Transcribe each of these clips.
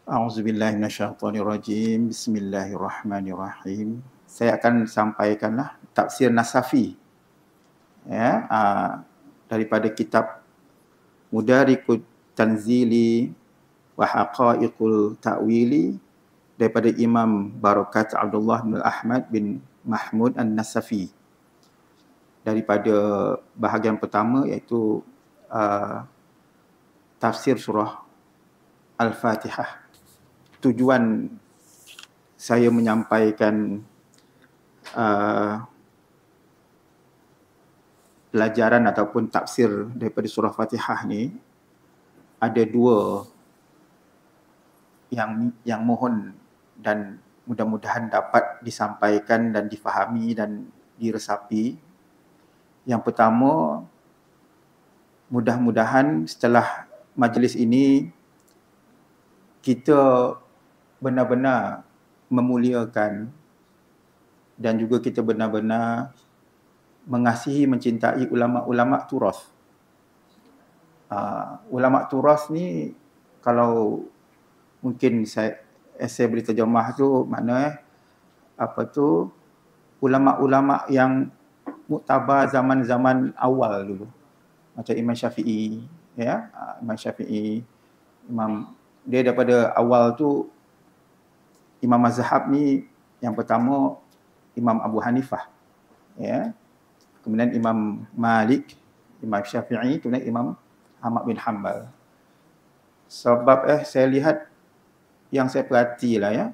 A'udzubillahi minasyaitonirrajim. Bismillahirrahmanirrahim. Saya akan sampaikanlah tafsir Nasafi ya, daripada kitab Mudarikut Tanzili wa Haqaiqul Ta'wili daripada Imam Barakat Abdullah bin Ahmad bin Mahmud An-Nasafi. Daripada bahagian pertama iaitu tafsir surah Al-Fatihah. Tujuan saya menyampaikan pelajaran ataupun tafsir daripada surah Fatihah ni ada dua yang mohon dan mudah-mudahan dapat disampaikan dan difahami dan diresapi. Yang pertama, mudah-mudahan setelah majlis ini kita benar-benar memuliakan dan juga kita benar-benar mengasihi, mencintai ulama-ulama turas. Ulama turas ni kalau mungkin saya boleh terjemah tu makna ulama-ulama yang muktabar zaman-zaman awal dulu. Macam Imam Syafi'i ya, Imam Syafi'i, dia daripada awal tu imam mazhab ni yang pertama Imam Abu Hanifah ya, kemudian Imam Malik, Imam Syafi'i, kemudian Imam Ahmad bin Hanbal. Sebab saya lihat, yang saya perhatilah ya,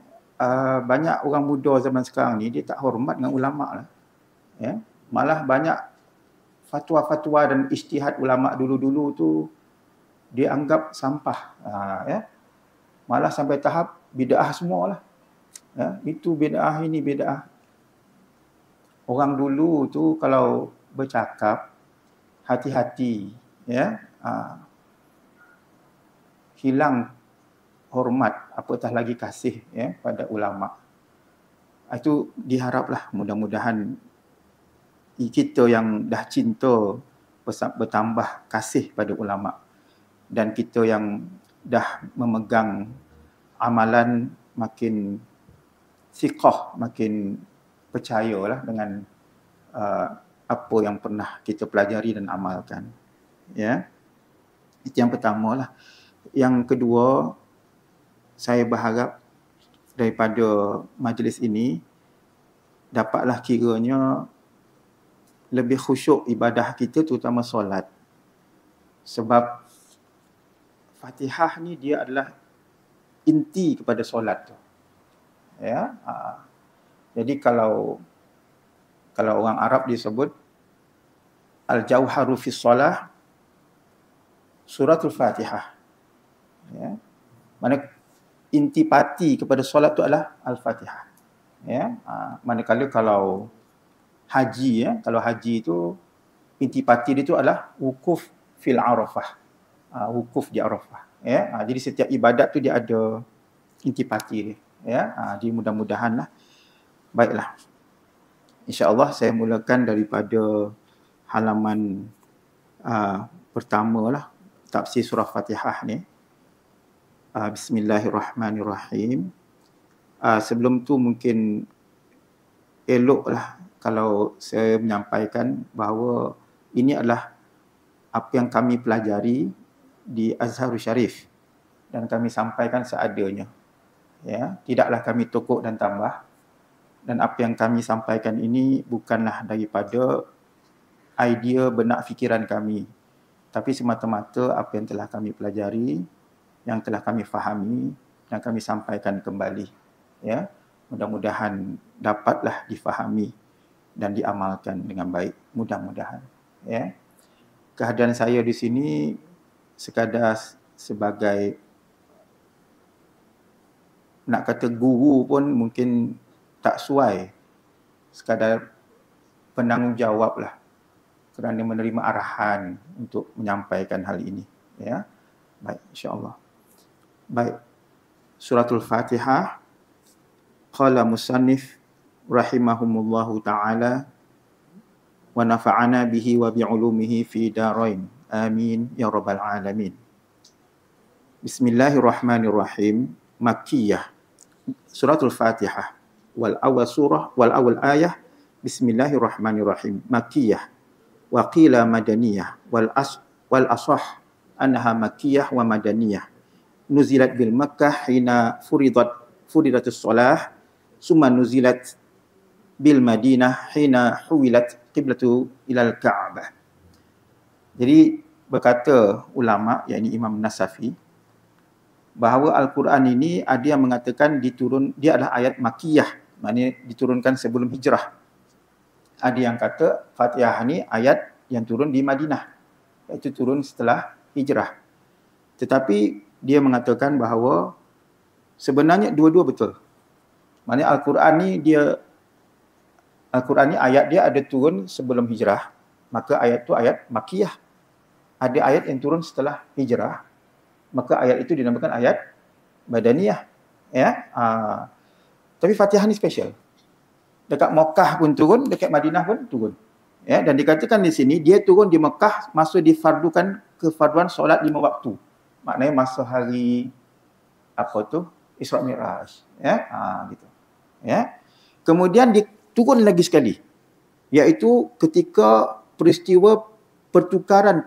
banyak orang muda zaman sekarang ni dia tak hormat dengan ulama lah ya. Malah banyak fatwa-fatwa dan ijtihad ulama dulu-dulu tu dia anggap sampah ya. Malah sampai tahap bid'ah semualah. Ya, itu bid'ah, ini bid'ah. Orang dulu tu kalau bercakap hati-hati ya, hilang hormat apatah lagi kasih ya pada ulama. Itu diharaplah mudah-mudahan kita yang dah cinta bertambah kasih pada ulama, dan kita yang dah memegang amalan makin siqah, makin percayalah dengan apa yang pernah kita pelajari dan amalkan ya. Itu yang pertama lah. Yang kedua, saya berharap daripada majlis ini dapatlah kiranya lebih khusyuk ibadah kita, terutama solat. Sebab Fatihah ni dia adalah inti kepada solat tu. Ya. Jadi kalau orang Arab disebut al-jauharu fi shalah suratul Fatihah. Ya. Mana intipati kepada solat tu adalah al-Fatihah. Ya. Manakala kalau haji ya, kalau haji tu intipati dia tu adalah wukuf fil Arafah. Wukuf di Arafah ya. Jadi setiap ibadat tu dia ada intipati dia ya. Jadi mudah-mudahanlah. Baiklah, insya-Allah saya mulakan daripada halaman pertamalah tafsir surah Fatihah ni. Bismillahirrahmanirrahim. Sebelum tu mungkin eloklah kalau saya menyampaikan bahawa ini adalah apa yang kami pelajari di Azharul Syarif dan kami sampaikan seadanya ya, tidaklah kami tokok dan tambah. Dan apa yang kami sampaikan ini bukanlah daripada idea benak fikiran kami, tapi semata-mata apa yang telah kami pelajari, yang telah kami fahami dan kami sampaikan kembali ya. Mudah-mudahan dapatlah difahami dan diamalkan dengan baik, mudah-mudahan ya. Kehadiran saya di sini sekadar sebagai, nak kata guru pun mungkin tak sesuai, sekadar penanggungjawab lah kerana menerima arahan untuk menyampaikan hal ini ya. Baik, insya-Allah. Baik, suratul Fatihah. Qala musannif rahimahumullahu ta'ala wa nafa'ana bihi wa bi'ulumihi fi darain. Amin ya rabbal alamin. Bismillahirrahmanirrahim. makkiyah. Suratul Fatihah. Wal awal ayah Bismillahirrahmanirrahim. Makkiyah. Wa qila madaniyah. Wal asah annaha makkiyah wa madaniyah. Nuzilat bil Makkah hina furidatus shalah. Summa nuzilat bil Madinah hina huwilat qiblatu ilal Ka'bah. Jadi berkata ulama, yakni Imam Nasafi, bahawa Al-Quran ini ada yang mengatakan dia adalah ayat Makkiyah, maknanya diturunkan sebelum hijrah. Ada yang kata Fatihah ni ayat yang turun di Madinah, iaitu turun setelah hijrah. Tetapi dia mengatakan bahawa sebenarnya dua-dua betul. Maknanya Al-Quran ni ayat dia ada turun sebelum hijrah, maka ayat tu ayat Makkiyah. Ada ayat yang turun setelah hijrah, maka ayat itu dinamakan ayat Madaniyah. Ya. Tapi Fatihah ni special. Dekat Mekah pun turun, dekat Madinah pun turun. Ya, dan dikatakan di sini dia turun di Mekah masa difardukan kefarduan solat 5 waktu. Maknanya masa hari Isra Mi'raj. Ya, gitu. Ya. Kemudian diturun lagi sekali, iaitu ketika peristiwa pertukaran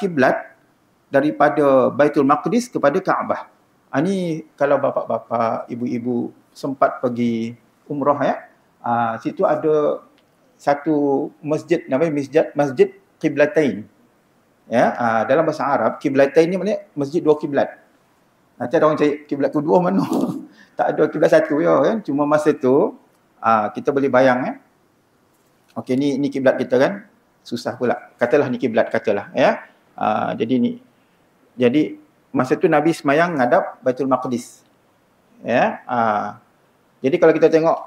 kiblat daripada Baitul Maqdis kepada Kaabah. Ini kalau bapa-bapa, ibu-ibu sempat pergi umrah ya. Situ ada satu masjid namanya Masjid Qiblatain. Ya, dalam bahasa Arab Qiblatain ni maknanya masjid dua kiblat. Nanti ada orang cari kiblat kedua mana? Tak ada, kiblat satu ya kan. Cuma masa tu kita boleh bayang ya. Okey, ni kiblat kita kan. Susah pula. Katalah ni kiblat, katalah ya. Jadi masa tu Nabi semayang ngadap Baitul Maqdis. Ya. Jadi kalau kita tengok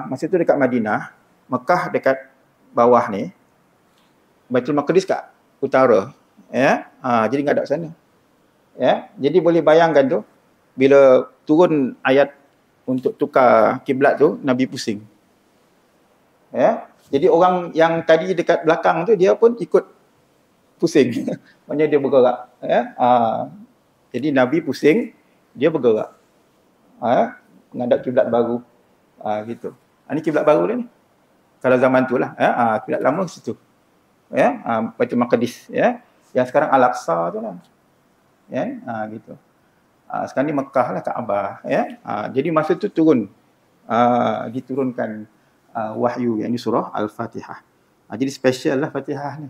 masa tu dekat Madinah, Mekah dekat bawah ni, Baitul Maqdis kat utara. Ya. Jadi ngadap sana. Ya. Jadi boleh bayangkan tu bila turun ayat untuk tukar kiblat tu, Nabi pusing. Ya. Jadi orang yang tadi dekat belakang tu dia pun ikut pusing. Maknanya dia bergerak. Ya? Jadi Nabi pusing, dia bergerak. Menghadap kiblat baru. Gitu. Ini kiblat baru dia ni. Kalau zaman tu lah. Kiblat lama situ. Ya? Baitul Maqdis. Ya? Yang sekarang Al-Aqsa tu lah. Ya? Gitu. Sekarang ni Mekah lah, Kaabah. Ya? Jadi masa tu turun. Diturunkan wahyu, yang ini surah Al-Fatihah. Jadi special lah Fatihah ni.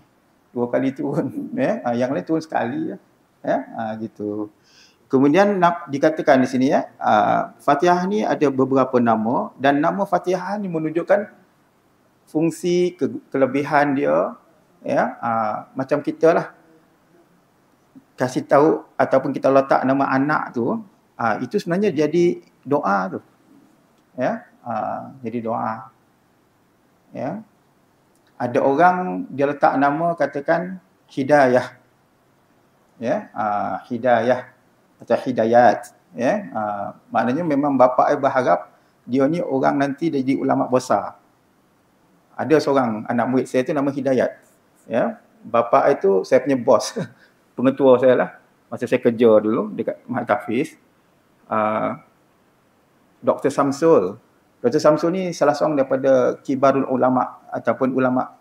2 kali turun. Ya? Yang lain turun sekali. Ya? Gitu. Kemudian dikatakan di sini ya, Fatihah ni ada beberapa nama, dan nama Fatihah ni menunjukkan fungsi, kelebihan dia. Ya? Macam kita lah. Kasih tahu ataupun kita letak nama anak tu, itu sebenarnya jadi doa tu. Ya? Jadi doa. Ya. Ada orang dia letak nama katakan Hidayah. Ya, Hidayah atau Hidayat, ya. Maknanya memang bapa berharap dia ni orang nanti jadi ulama besar. Ada seorang anak murid saya tu nama Hidayat. Ya. Bapa itu saya punya bos, pengetua saya lah. Masa saya kerja dulu dekat Mahat Hafiz. Dr. Samsul. Dr. Samsul ni salah seorang daripada kibarul ulama ataupun ulama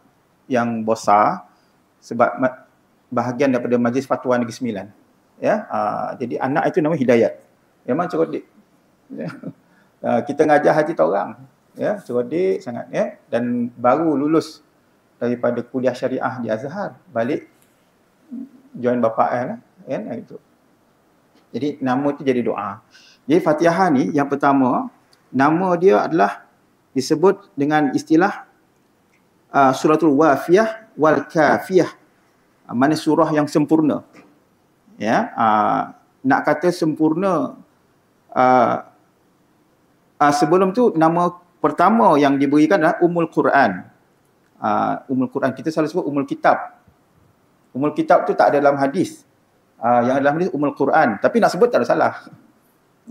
yang besar, sebab bahagian daripada Majlis Fatwa Negeri Sembilan. Ya, jadi anak itu nama Hidayat. Memang cerdik. Ya. Kita ngajar hati orang. Ya, cerdik sangat ya, dan baru lulus daripada kuliah syariah di Azhar, balik join bapa lah, kan gitu. Jadi nama itu jadi doa. Jadi Fatihah ni yang pertama, nama dia adalah disebut dengan istilah suratul wafiyah wal kafiyah. Mana surah yang sempurna. Ya, nak kata sempurna, sebelum tu nama pertama yang diberikan adalah Ummul Quran. Ummul Quran, kita selalu sebut Ummul Kitab. Ummul Kitab tu tak ada dalam hadis. Yang dalam hadis Ummul Quran, tapi nak sebut tak ada salah.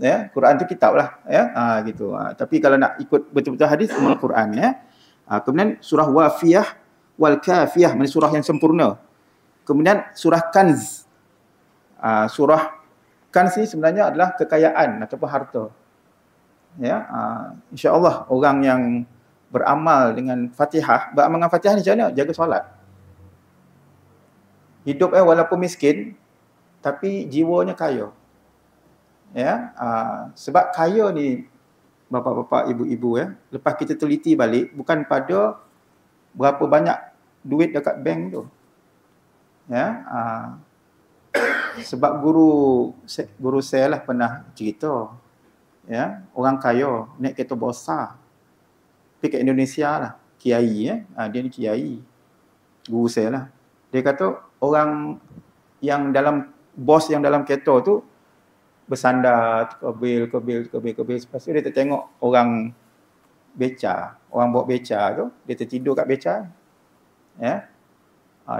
Ya, Quran tu kitab lah, ya, gitu. Tapi kalau nak ikut betul-betul hadis, Ummul Quran, ya. Kemudian surah Wafiyah wal Kafiyah, surah yang sempurna. Kemudian surah Kanz, surah Kans ni sebenarnya adalah kekayaan ataupun harta. Ya, insya-Allah orang yang beramal dengan Fatihah, beramal dengan Fatihah ni macam mana? Jaga solat. Hidup walaupun miskin tapi jiwanya kaya. Ya, sebab kaya ni bapa-bapa, ibu-ibu lepas kita teliti balik bukan pada berapa banyak duit dekat bank tu. Ya, sebab guru saya lah pernah cerita, ya, orang kaya naik kereta besar pergi ke Indonesia lah, kiai dia ni kiai, guru saya lah. Dia kata orang yang dalam bos yang dalam kereta tu bersandar ke bil. Lepas tu dia tengok orang beca, orang bawa beca tu, dia tertidur kat beca. Ya.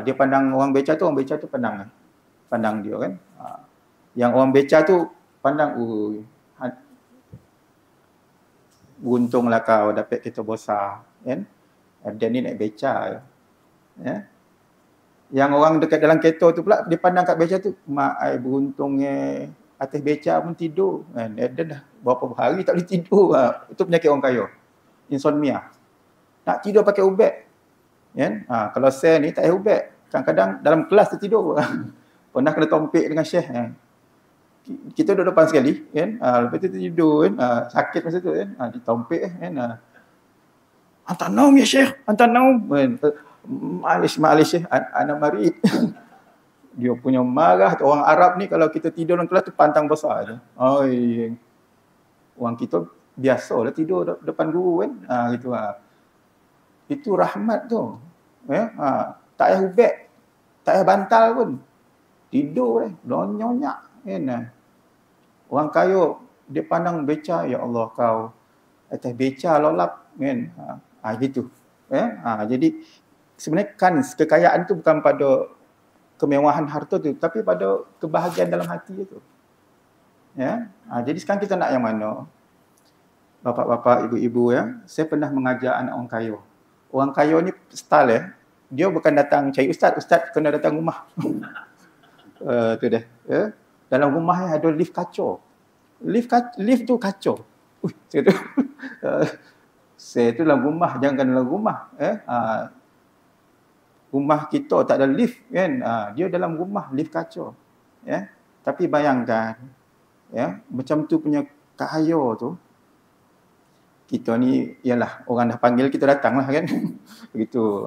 Dia pandang orang beca tu pandang dia kan. Yang orang beca tu pandang, beruntunglah kau dapat kereta besar kan. Dan ni naik beca. Ya. Yang orang dekat dalam kereta tu pula dia pandang kat beca tu, mak ai beruntungnya atas beca pun tidur kan. Dia dah berapa hari tak boleh tidur. Itu penyakit orang kaya. Insomnia. Nak tidur pakai ubat. Kan? Kalau saya ni tak payah ubat. Kadang-kadang dalam kelas tertidur. Pernah kena tompik dengan syekh. Kita duduk depan sekali kan. Lepas tu tertidur kan. Sakit masa tu kan. Ditompik kan. Antar naum ya syekh. Antar naum. Malaysia syekh. Ana marid. Dia punya marah. Orang Arab ni kalau kita tidur dalam kelas tu pantang besar je. Orang kita biasalah tidur depan guru kan. Gitu Itu rahmat tu. Tak payah ubat. Tak payah bantal pun. Tidur lonyak kan. Orang kaya dia pandang beca, ya Allah kau atas beca lolap kan. Gitu. Jadi sebenarnya kan kekayaan tu bukan pada kemewahan harta tu, tapi pada kebahagiaan dalam hati tu. Ya. Jadi sekarang kita nak yang mana? Bapak-bapak, ibu-ibu saya pernah mengajar anak orang kaya. Orang kaya ni style dia bukan datang cari ustaz kena datang rumah. Tu dah. Dalam rumah ada lift kacau. Lift tu kacau. Saya tu dalam rumah, jangan dalam rumah. Rumah kita tak ada lift kan. Dia dalam rumah lift kacau. Tapi bayangkan macam tu punya kaya tu. Kita ni ialah orang dah panggil kita datanglah kan. Begitu.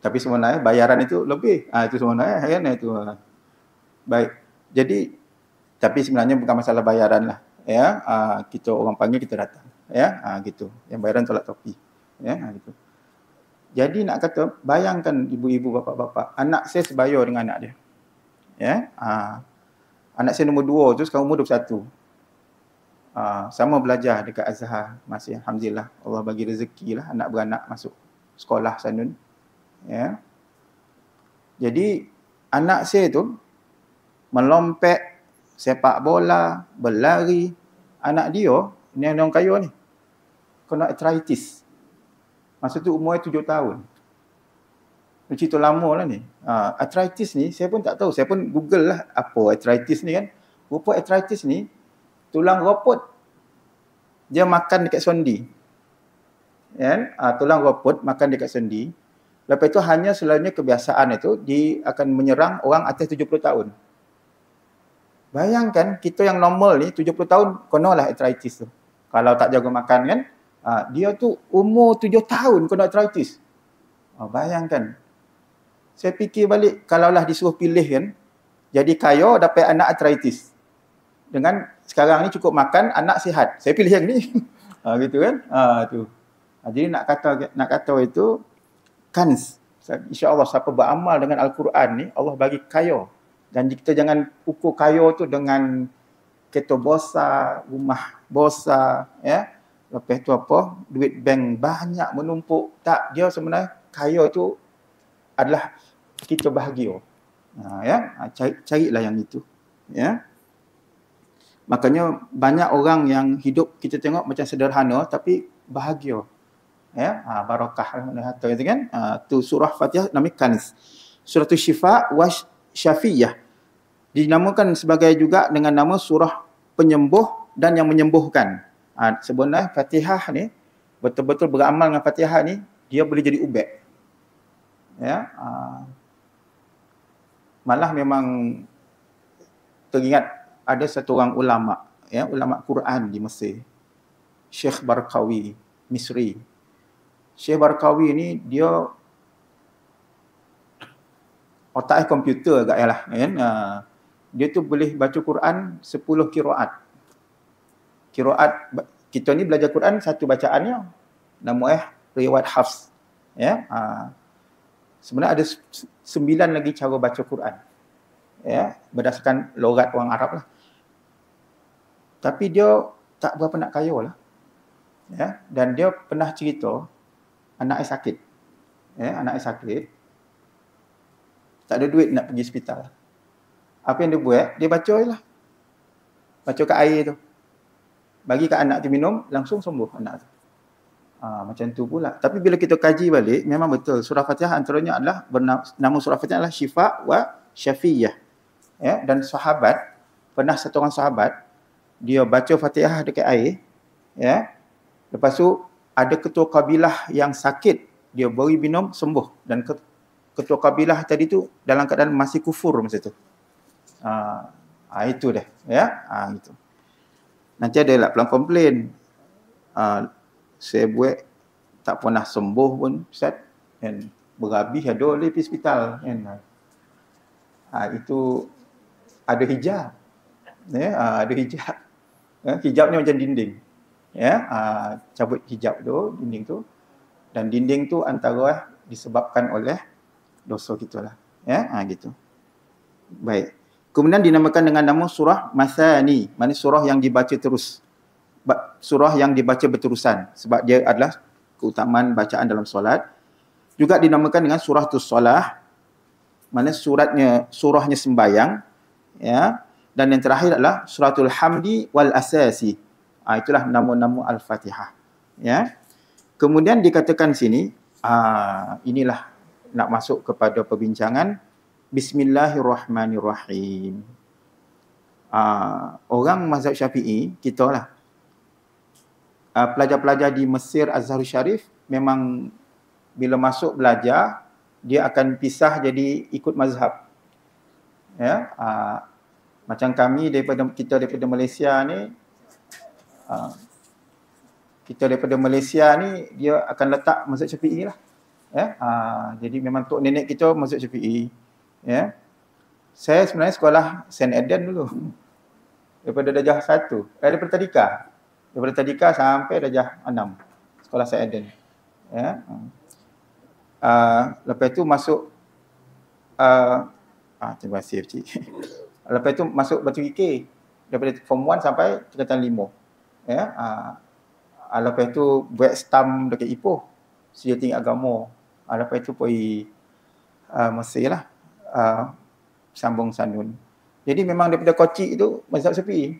Tapi sebenarnya bayaran itu lebih. Itu sebenarnya kan itu. Baik. Jadi tapi sebenarnya bukan masalah bayaran lah. Kita orang panggil kita datang. Gitu. Yang bayaran tolak topi. Gitu. Jadi nak kata bayangkan ibu-ibu bapa-bapa, anak saya sebaya dengan anak dia. Anak saya nombor 2 tu sekarang umur 21. Sama belajar dekat Azhar masih, alhamdulillah Allah bagi rezeki lah anak beranak masuk sekolah Sanun. Jadi anak saya tu melompet, sepak bola, berlari. Anak dia ni orang kaya ni kena arthritis. Masa tu umurnya 7 tahun. Cerita lama lah ni. Arthritis ni saya pun tak tahu, saya pun google lah apa arthritis ni kan. Rupa arthritis ni tulang ropot dia makan dekat sendi. Tulang ropot makan dekat sendi. Lepas itu hanya selalunya kebiasaan itu dia akan menyerang orang atas 70 tahun. Bayangkan kita yang normal ni 70 tahun kenalah arthritis tu. Kalau tak jaga makan kan. Dia tu umur 7 tahun kena arthritis. Bayangkan. Saya fikir balik kalaulah disuruh pilih kan. Jadi kaya dapat anak arthritis. Dengan sekarang ni cukup makan, anak sihat. Saya pilih yang ni. Gitu kan. Tu. Jadi nak kata itu kan insya-Allah siapa beramal dengan Al-Quran ni Allah bagi kaya. Dan kita jangan ukur kaya tu dengan kereta besar, rumah besar Lepas tu apa? Duit bank banyak menumpuk. Tak, dia sebenarnya kaya tu adalah kita bahagia. Carilah yang itu. Makanya banyak orang yang hidup kita tengok macam sederhana tapi bahagia. Barakah harta itu kan. Tu surah Fatihah namanya Kanz. Surah Syifa wa Syafiyah. Dinamakan sebagai juga dengan nama surah penyembuh dan yang menyembuhkan. Sebenarnya Fatihah ni betul-betul beramal dengan Fatihah ni, dia boleh jadi ubat. Ya, malah memang teringat ada satu orang ulama, ya, ulama Quran di Mesir, Syekh Barkawi, Misri. Syekh Barkawi ni dia otak komputer agak lah, kan. Dia tu boleh baca Quran 10 qiraat. Qiraat kita ni belajar Quran satu bacaannya, nama riwayat Hafs. Ya, sebenarnya ada 9 lagi cara baca Quran. Ya, berdasarkan logat orang Arab lah. Tapi dia tak berapa nak kaya lah. Ya, dan dia pernah cerita anaknya sakit. Ya, anaknya sakit. Tak ada duit nak pergi hospital. Apa yang dia buat? Dia baca je lah. Baca kat air tu. Bagi kat anak tu minum, langsung sembuh anak tu. Macam tu pula. Tapi bila kita kaji balik, memang betul. Surah Fatihah antaranya adalah, nama surah Fatihah adalah Syifa wa Syafiyah. Ya, dan sahabat, pernah satu orang sahabat, dia baca Fatihah dekat air. Ya, lepas tu, ada ketua kabilah yang sakit, dia beri minum, sembuh. Dan ketua kabilah tadi tu, dalam keadaan masih kufur masa tu. Itu dah. Ya, itu. Nanti ada lah pelang komplain. Saya buat tak pernah sembuh pun, Ustaz. Kan, berhabis ada boleh pergi hospital. Kan. Itu ada hijab. Ya, ada hijab. Hijab ni macam dinding. Ya, cabut hijab tu, dinding tu. Dan dinding tu antara disebabkan oleh dosa kita lah. Ya, gitu. Baik. Kemudian dinamakan dengan nama surah Mathani, maknanya surah yang dibaca terus. Surah yang dibaca berterusan sebab dia adalah keutamaan bacaan dalam solat. Juga dinamakan dengan suratul solah, maknanya surahnya sembayang, ya. Dan yang terakhir adalah suratul hamdi wal asasi. Itulah nama-nama al-Fatihah, ya. Kemudian dikatakan sini, inilah nak masuk kepada perbincangan. Bismillahirrahmanirrahim. Orang mazhab Syafi'i, kita lah, pelajar-pelajar di Mesir Azharul Syarif, memang bila masuk belajar, dia akan pisah jadi ikut mazhab. Ya, macam kami kita daripada Malaysia ni, dia akan letak mazhab Syafi'i lah. Ya, jadi memang tok nenek kita mazhab Syafi'i. Ya. Saya sebenarnya sekolah St. Eden dulu. Daripada darjah 1. Daripada tadika. Daripada tadika sampai darjah 6. Sekolah St. Eden. Ya. Lepas tu masuk terima kasih Cik. Lepas tu masuk Batu Kikir. Daripada form 1 sampai tingkatan 5. Ya. Lepas tu buat stam dekat Ipoh. Sedia tinggi agama. Lepas tu pergi Mesir lah. Sambung Sanun. Jadi memang daripada Kochi tu mazhab Syafi'i.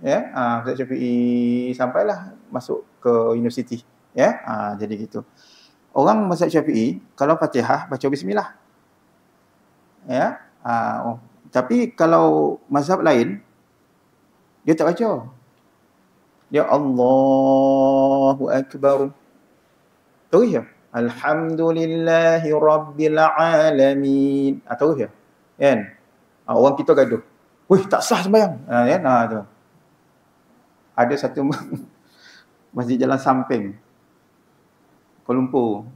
Ya, mazhab Syafi'i sampailah masuk ke universiti. Ya, jadi gitu. Orang mazhab Syafi'i kalau Fatihah baca bismillah. Ya, tapi kalau mazhab lain dia tak baca. Dia Allahu Akbar. Terus ya. Alhamdulillahi Rabbil Alamin. Terus ya. Kan? Orang kita gaduh. Wih, tak sah sembahyang. Kan? Tu. Ada satu masjid Jalan Samping. Kuala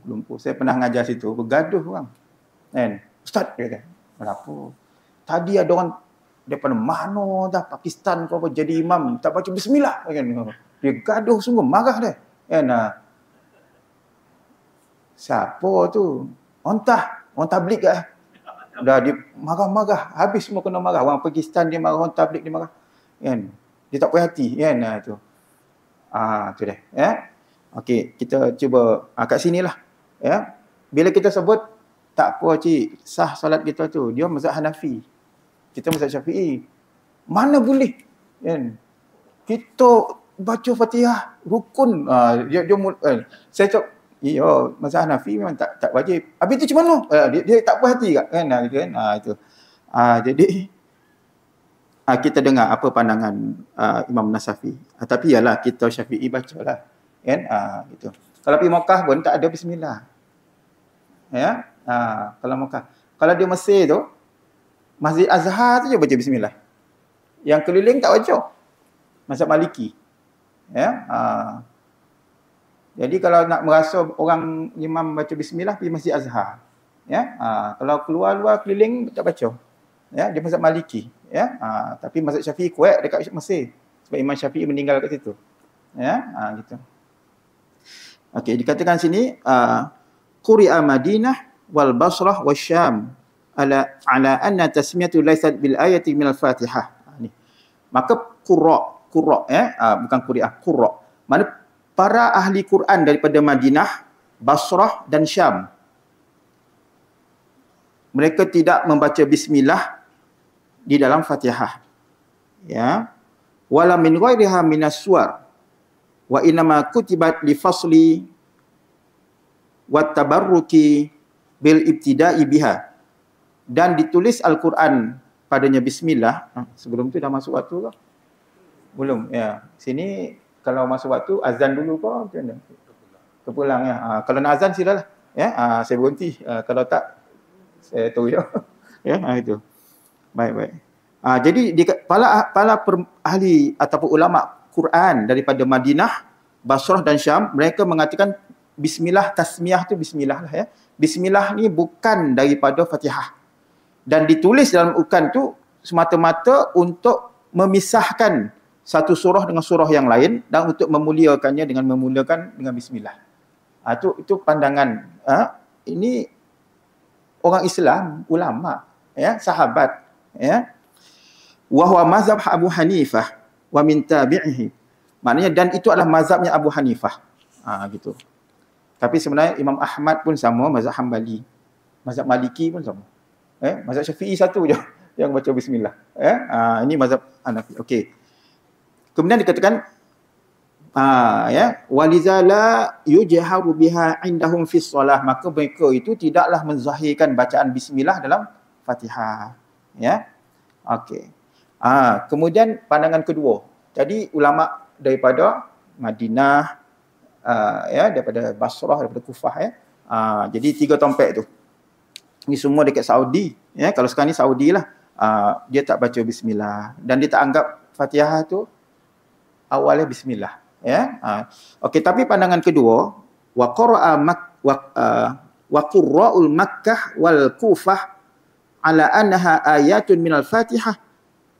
Lumpur. Saya pernah ngajar situ. Bergaduh orang. Kan? Ustaz, dia kata. Kenapa? Tadi ada orang daripada mana dah, Pakistan ke apa, jadi imam. Tak baca bismillah. Kan? Dia gaduh sungguh. Marah dia. Kan? Siapa tu? Orang tabligh ke? Dah dia marah-marah. Habis semua kena marah. Orang Pakistan dia marah, orang tabligh dia marah. Kan? Dia tak puas hati. Kan? Tu. Tu dah. Ya? Okey, kita cuba kat sinilah. Ya? Bila kita sebut, tak apa cik, sah solat kita tu. Dia mazhab Hanafi. Kita mazhab Syafi'i. Mana boleh? Kan? Kita baca Fatihah, rukun. Saya cakap, ya, mazhab Hanafi memang tak wajib. Habis tu macam mana? Dia tak puas hati kan? Itu. Jadi kita dengar apa pandangan Imam Nasafi. Tapi yalah kita Syafi'i bacalah. Kan? Gitu. Kalau pergi Mekah pun tak ada bismillah. Ya. Kalau Mekah. Kalau di Mesir tu, Masjid Azhar tu je baca bismillah. Yang keliling tak baca. Mazhab Maliki. Ya. Jadi kalau nak merasa orang imam baca bismillah, pergi Masjid Azhar. Ya. Kalau keluar-luar keliling tak baca. Ya, dia mazhab Maliki. Ya. Tapi mazhab Syafi'i kuat dekat Mesir. Sebab Imam Syafi'i meninggal kat situ. Ya. Gitu. Okey, dikatakan sini Quri'a Madinah wal Basrah wasyam ala anna tasmiyatu laysat bil ayati min al-Fatihah. Ni. Maka qurra ya, bukan quri'ah, qurra. Mana para ahli Quran daripada Madinah, Basrah dan Syam. Mereka tidak membaca bismillah di dalam Fatihah. Ya. Wala min ghairiha minas suwar. Wa inma kutibat li fasli wa tabarruki bil ibtida'i biha. Dan ditulis Al-Quran padanya bismillah. Sebelum tu dah masuk waktu ke? Belum. Ya. Sini kalau masuk waktu azan dulu ke macam mana? Kepulang ya. Kalau nak azan silalah. Ya, saya berhenti. Kalau tak saya tahu ya. Ya, itu. Baik. Jadi para ahli ataupun ulama Quran daripada Madinah, Basrah dan Syam, mereka mengatakan bismillah, tasmiyah tu bismillah lah ya. Bismillah ni bukan daripada Fatihah. Dan ditulis dalam Al-Quran tu semata-mata untuk memisahkan satu surah dengan surah yang lain dan untuk memuliakannya dengan memulakan dengan bismillah. Itu pandangan ini orang Islam, ulama ya, sahabat ya. Wa huwa mazhab Abu Hanifah wa min tabi'ihi. Maknanya dan itu adalah mazhabnya Abu Hanifah. Gitu. Tapi sebenarnya Imam Ahmad pun sama, mazhab Hambali. Mazhab Maliki pun sama. Mazhab Syafi'i satu je yang baca bismillah. Ini mazhab Hanafi. Okey. Kemudian dikatakan ya, waliza la yujharu biha indahum fi shalah, maka mereka itu tidaklah menzahirkan bacaan bismillah dalam Fatihah. Ya. Okey. Kemudian pandangan kedua. Jadi ulama daripada Madinah, ya, daripada Basrah, daripada Kufah ya. Jadi 3 tompek tu. Ini semua dekat Saudi, ya. Kalau sekarang ni Saudi lah. Dia tak baca bismillah dan dia tak anggap Fatihah tu awalnya bismillah, ya. Okey, tapi pandangan kedua, wa qara'a wa qurra'ul Makkah wal Kufah ala annaha ayatun minal Fatihah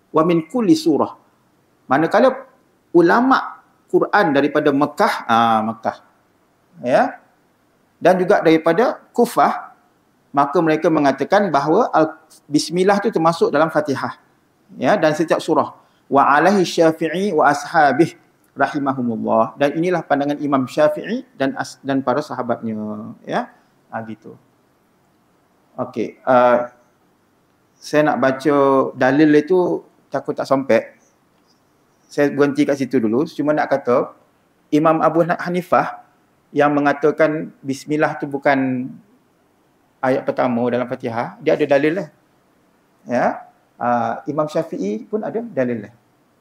wa min kulli surah. Manakala ulama Quran daripada Mekah, ya, dan juga daripada Kufah, maka mereka mengatakan bahawa bismillah itu termasuk dalam Fatihah, ya, dan setiap surah. Wa alaihi Syafi'i wa ashabih rahimahumullah, dan inilah pandangan Imam Syafi'i dan para sahabatnya, ya. Gitu. Okey, saya nak baca dalil itu takut tak sampai. Saya berhenti kat situ dulu. Cuma nak kata Imam Abu Hanifah yang mengatakan bismillah tu bukan ayat pertama dalam Fatihah, dia ada dalil lah. Ya. Imam Syafi'i pun ada dalil lah.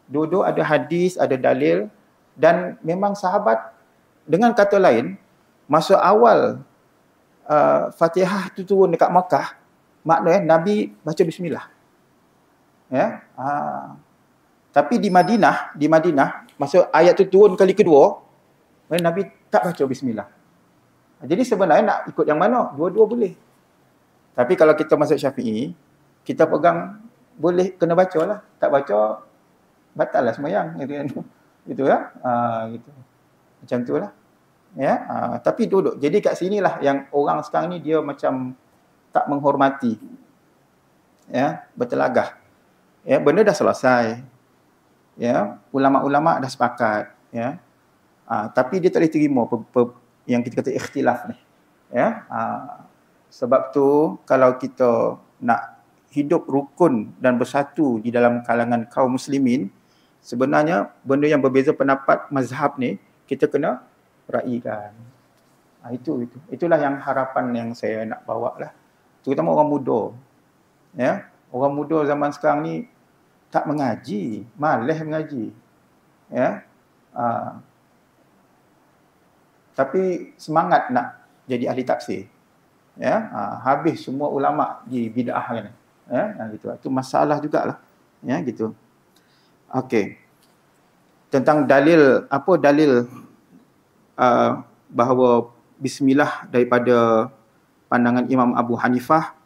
Dua-dua ada hadis, ada dalil, dan memang sahabat, dengan kata lain, masa awal Fatihah tu turun dekat Makkah, maknanya Nabi baca bismillah. Ya. Tapi di Madinah, masa ayat tu turun kali kedua, Nabi tak baca bismillah. Jadi sebenarnya nak ikut yang mana? Dua-dua boleh. Tapi kalau kita mazhab Syafi'i, kita pegang boleh kena baca lah. Tak baca, batal lah sembahyang. Gitu ya. Gitu. Macam tu lah. Ya. Tapi duduk. Jadi kat sinilah yang orang sekarang ni dia macam tak menghormati. Ya. Bertelagah. Ya. Benda dah selesai. Ya. Ulama-ulama dah sepakat. Ya. Tapi dia tak boleh terima yang kita kata ikhtilaf ni. Ya. Sebab tu kalau kita nak hidup rukun dan bersatu di dalam kalangan kaum muslimin, sebenarnya benda yang berbeza pendapat mazhab ni kita kena raikan. Itulah yang harapan yang saya nak bawa lah. Terutama orang muda. Ya, orang muda zaman sekarang ni tak mengaji, malas mengaji. Ya. Tapi semangat nak jadi ahli tafsir. Ya, habis semua ulama di bid'ah kan. Ya, gitu. Itu masalah jugalah. Ya, gitu. Okey. Tentang dalil, apa dalil bahawa bismillah daripada pandangan Imam Abu Hanifah,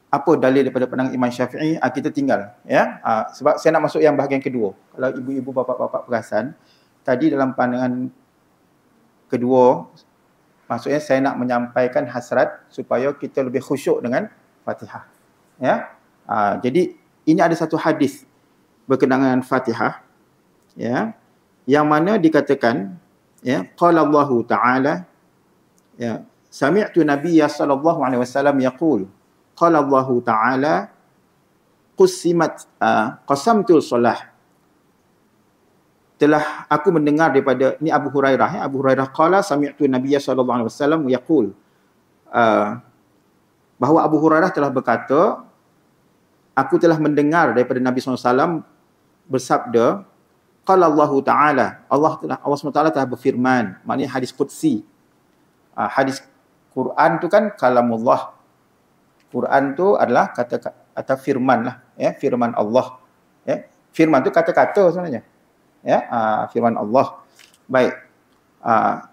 apa dalil daripada pandangan Imam Syafi'i, kita tinggal, ya. Sebab saya nak masuk yang bahagian kedua. Kalau ibu-ibu bapa-bapa perasan, tadi dalam pandangan kedua, maksudnya saya nak menyampaikan hasrat supaya kita lebih khusyuk dengan Fatihah, ya. Jadi ini ada satu hadis berkenaan dengan Fatihah, ya, yang mana dikatakan, ya, qala Allahu ta'ala, ya, sami'tu nabiyya sallallahu alaihi wasallam yaqul, qala Allahu ta'ala qasamtul solah, telah aku mendengar daripada, ni Abu Hurairah, ya, Abu Hurairah qala sami'tu nabiyya sallallahu alaihi wasallam yaqul, bahawa Abu Hurairah telah berkata, aku telah mendengar daripada Nabi SAW bersabda, qala Allahu ta'ala, Allah SWT telah berfirman, maknanya hadis qudsi. Hadis Quran tu kan kalamullah. Quran tu adalah kata firman lah, ya, firman Allah, ya. Firman tu kata-kata sebenarnya, ya, firman Allah. Baik.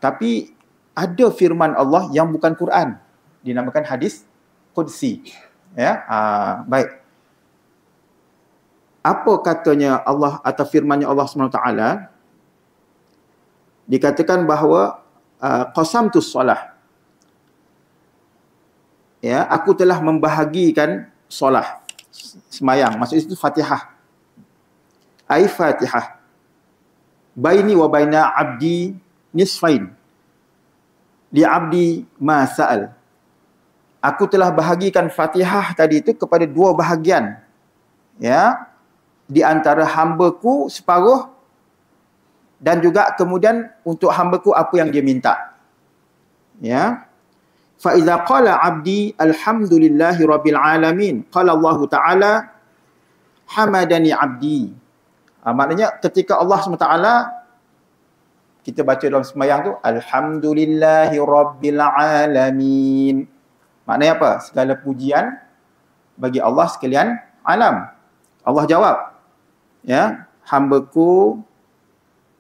Tapi ada firman Allah yang bukan Quran, dinamakan hadis qudsi, ya. Baik. Apa katanya Allah atau firmannya Allah SWT? Dikatakan bahawa qasamtus solah, ya, aku telah membahagikan solah, semayang, maksud itu Fatihah. Ai Fatihah. Baini wa baina abdi nisfain. Li abdi ma sa'al. Aku telah bahagikan Fatihah tadi itu kepada dua bahagian. Ya, di antara hamba-Ku separuh, dan juga kemudian untuk hamba-Ku apa yang dia minta. Ya. Fa iza qala 'abdi alhamdulillahi rabbil alamin, qala Allah Ta'ala hamadani 'abdi. Maknanya ketika Allah SWT, kita baca dalam sembahyang tu alhamdulillahi rabbil alamin. Maknanya apa? Segala pujian bagi Allah sekalian alam. Allah jawab, ya, hamba-Ku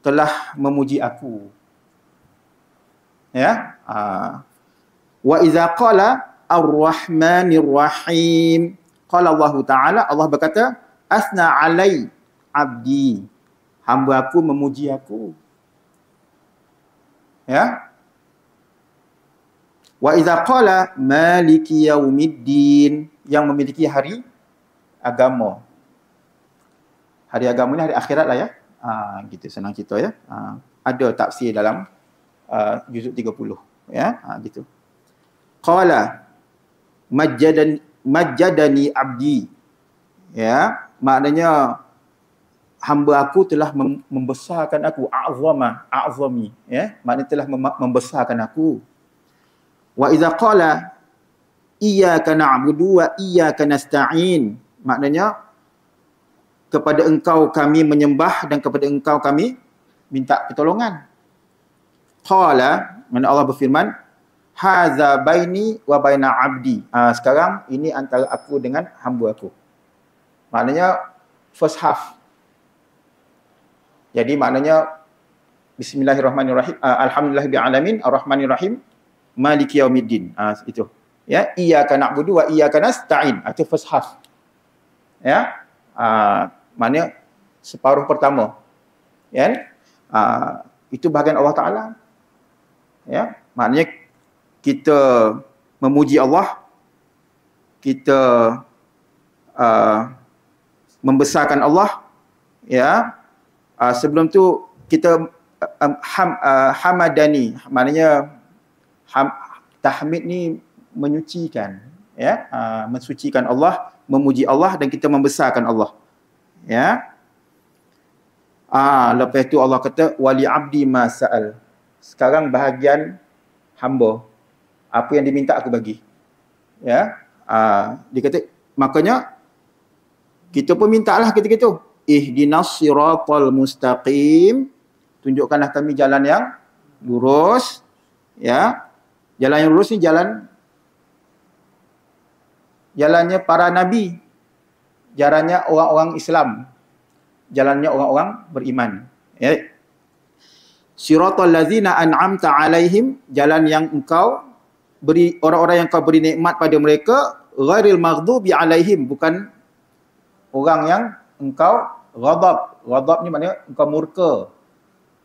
telah memuji aku. Ya. Wa iza qala ar-rahmanir rahim, qala Allah Ta'ala, Allah berkata, asna alai abdi, hamba aku memuji aku. Ya. Wa iza qala maliki yaumiddin, yang memiliki hari agama. Hari agama ni hari akhirat lah, ya. Gitu senang cerita, ya. Ada tafsir dalam juzuk 30, ya. Gitu. Qala majjadani abdi, ya, maknanya hamba aku telah membesarkan aku, a'zami, ya, maknanya telah membesarkan aku. Wa idza qala iyyaka na'budu wa iyyaka nasta'in, maknanya kepada engkau kami menyembah dan kepada engkau kami minta pertolongan. Qala, mana Allah berfirman, hadza baini wa baina abdi. Sekarang ini antara aku dengan hamba aku. Maknanya first half. Jadi maknanya bismillahirrahmanirrahim, alhamdulillahirabbil alamin, arrahmanir rahim, maliki yaumiddin. Itu. Ya, iyyaka na'budu wa iyyaka nasta'in. Itu first half. Ya. Maknanya separuh pertama. Ya. Itu bahagian Allah Taala. Ya, maknanya kita memuji Allah, kita membesarkan Allah, ya. Sebelum tu kita hamadani, maknanya tahmid ni menyucikan, ya, mensucikan Allah, memuji Allah dan kita membesarkan Allah, ya. Lepas tu Allah kata wali abdi ma sa'al. Sekarang bahagian hamba, apa yang diminta aku bagi. Ya. Dia kata, makanya kita pun mintalah ketika itu. ihdinas siratal mustaqim, tunjukkanlah kami jalan yang lurus. Ya, jalan yang lurus ni jalannya para nabi, jalannya orang-orang Islam, jalannya orang-orang beriman. Ya. Siratal ladzina an'amta alaihim, jalan yang engkau beri, orang-orang yang kau beri nikmat pada mereka, ghairil maghdubi alaihim, bukan orang yang engkau ghadab. Ghadab ni maknanya engkau murka.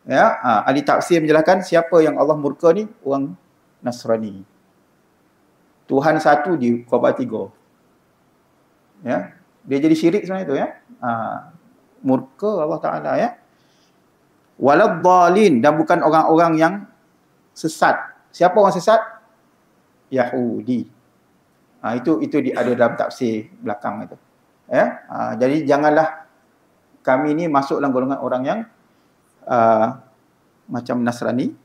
Ya, ahli tafsir menjelaskan siapa yang Allah murka ni, orang Nasrani. Tuhan satu di khabar tiga. Ya, dia jadi syirik sebenarnya tu, ya. Murka Allah Taala, ya. Waladhdallin, dan bukan orang-orang yang sesat. Siapa orang sesat? Yahudi. Itu ada dalam tafsir belakang itu. Ya, jadi janganlah kami ni masuk dalam golongan orang yang macam Nasrani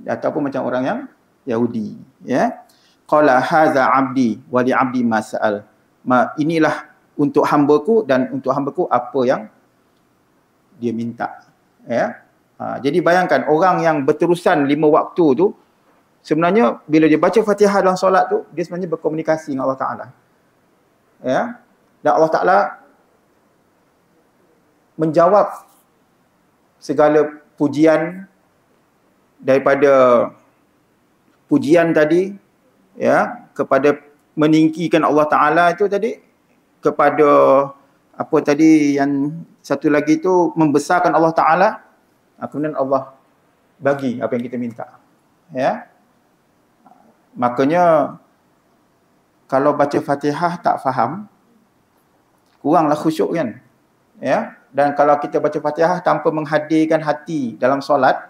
ataupun macam orang yang Yahudi. Ya, qala hadza abdi wa li abdi ma sa'al. Inilah untuk hamba-Ku, dan untuk hamba-Ku apa yang dia minta. Ya. Jadi bayangkan orang yang berterusan 5 waktu tu, sebenarnya bila dia baca Fatihah dalam solat tu, dia sebenarnya berkomunikasi dengan Allah Taala. Ya. Dan Allah Taala menjawab segala pujian daripada pujian tadi, ya, kepada meninggikan Allah Taala itu tadi, kepada apa tadi yang satu lagi tu, membesarkan Allah Taala. Kemudian Allah bagi apa yang kita minta. Ya. Makanya kalau baca Fatihah tak faham, kuranglah khusyuk, kan? Ya. Dan kalau kita baca Fatihah tanpa menghadirkan hati dalam solat,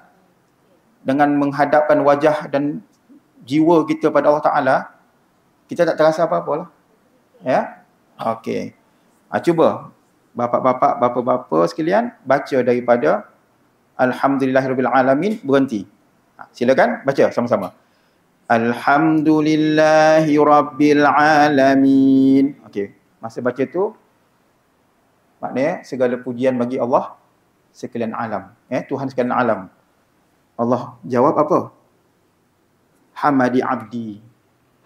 dengan menghadapkan wajah dan jiwa kita pada Allah Taala, kita tak terasa apa-apa lah. Ya. Okey. Cuba bapak-bapak, bapa-bapa sekalian baca daripada Alhamdulillahirabbil alamin, berhenti. Silakan baca sama-sama. Alhamdulillahirabbil alamin. Okey, masa baca tu maknanya segala pujian bagi Allah sekalian alam, Tuhan sekalian alam. Allah jawab apa? Hamadi abdi,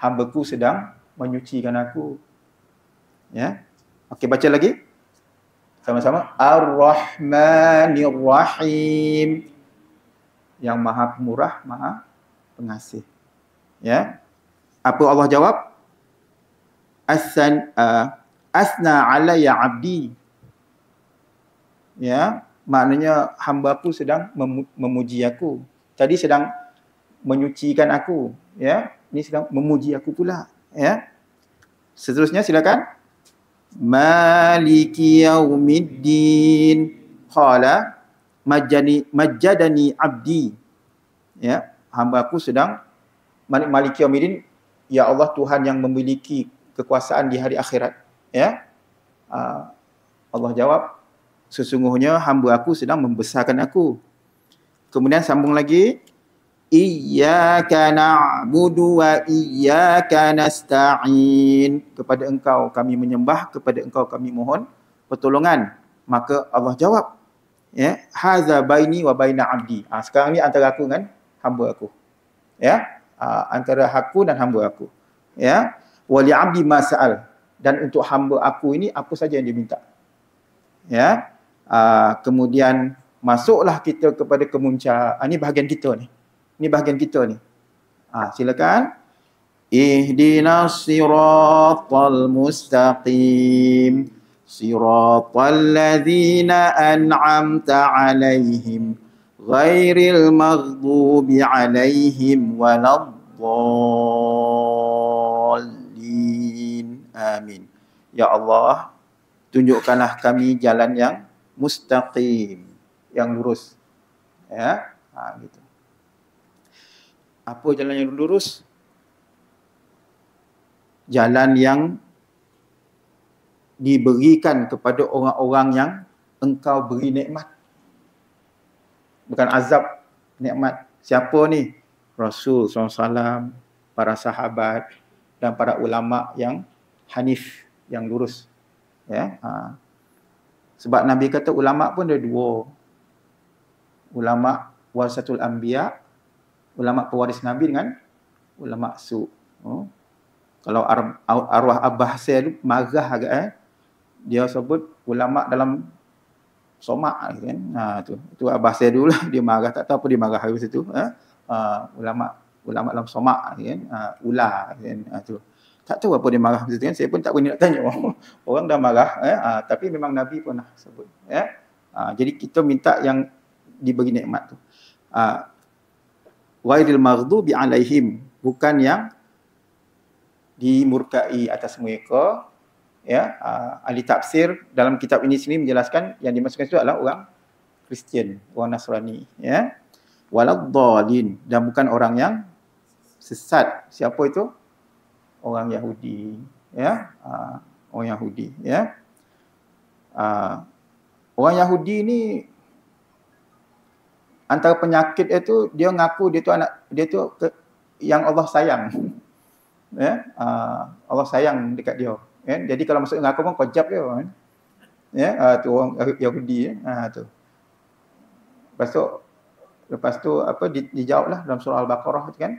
hamba-Ku sedang menyucikan aku. Ya. Okey, baca lagi. Sama-sama. Ar-Rahmanir Rahim. Yang Maha Pemurah, Maha Pengasih. Ya. Apa Allah jawab? Asna alayya abdi. Ya, maknanya hamba-Ku sedang memuji aku. Tadi sedang menyucikan aku, ya. Ini sedang memuji aku pula, ya. Seterusnya silakan. Maliki yaumiddin. Qala majjadani abdi. Ya, hamba-Ku sedang Maliki yaumiddin, ya Allah, Tuhan yang memiliki kekuasaan di hari akhirat. Ya. Allah jawab, sesungguhnya hamba-Aku sedang membesarkan aku. Kemudian sambung lagi, Iyyaka na'budu wa iyyaka nasta'in. Kepada Engkau kami menyembah, kepada Engkau kami mohon pertolongan. Maka Allah jawab, ya, hadza baini wa baina abdi. Sekarang ni antara aku dengan hamba aku. Ya, antara aku dan hamba aku. Ya, wa li abdi ma sa'al. Dan untuk hamba aku ini apa saja yang dia minta. Ya, kemudian masuklah kita kepada kemuncak. Ini bahagian kita ni. Ini bahagian kita ni. Silakan. Ihdinas siratal mustaqim. Siratal ladzina an'amta alaihim. Ghairil maghdubi alaihim waladdallin. Amin. Ya Allah, tunjukkanlah kami jalan yang mustaqim, yang lurus. Ya, gitu. Apa jalan yang lurus? Jalan yang diberikan kepada orang-orang yang Engkau beri nikmat. Bukan azab, nikmat. Siapa ni? Rasul SAW, para sahabat dan para ulama yang hanif, yang lurus. Ya. Sebab Nabi kata ulama pun ada dua. Ulama warasatul anbiya, ulama pewaris Nabi dengan ulama su. Kalau arwah Abah saya tu marah agak dia sebut ulama dalam somak kan. Tu Abah saya dulu lah, dia marah, tak tahu apa dia marah habis itu. Ulama dalam somak kan. Ular kan. Tu. Tak tahu apa dia marah habis itu kan. Saya pun tak berani nak tanya. Orang dah marah tapi memang Nabi pun nak sebut jadi kita minta yang diberi nikmat tu. Ghairil maghdubi alaihim, bukan yang dimurkai atas mereka. Ahli tafsir dalam kitab ini sini menjelaskan yang dimaksudkan itu adalah orang Kristian, orang Nasrani, waladdallin, dan bukan orang yang sesat. Siapa itu? Orang Yahudi, orang Yahudi, orang Yahudi ni antara penyakit itu dia ngaku dia tu yang Allah sayang. Allah sayang dekat dia. Jadi kalau masuk ngaku pun kojab dia kan. Tu orang Yahudi tu. Lepas tu apa dijawablah dalam surah Al-Baqarah tu kan.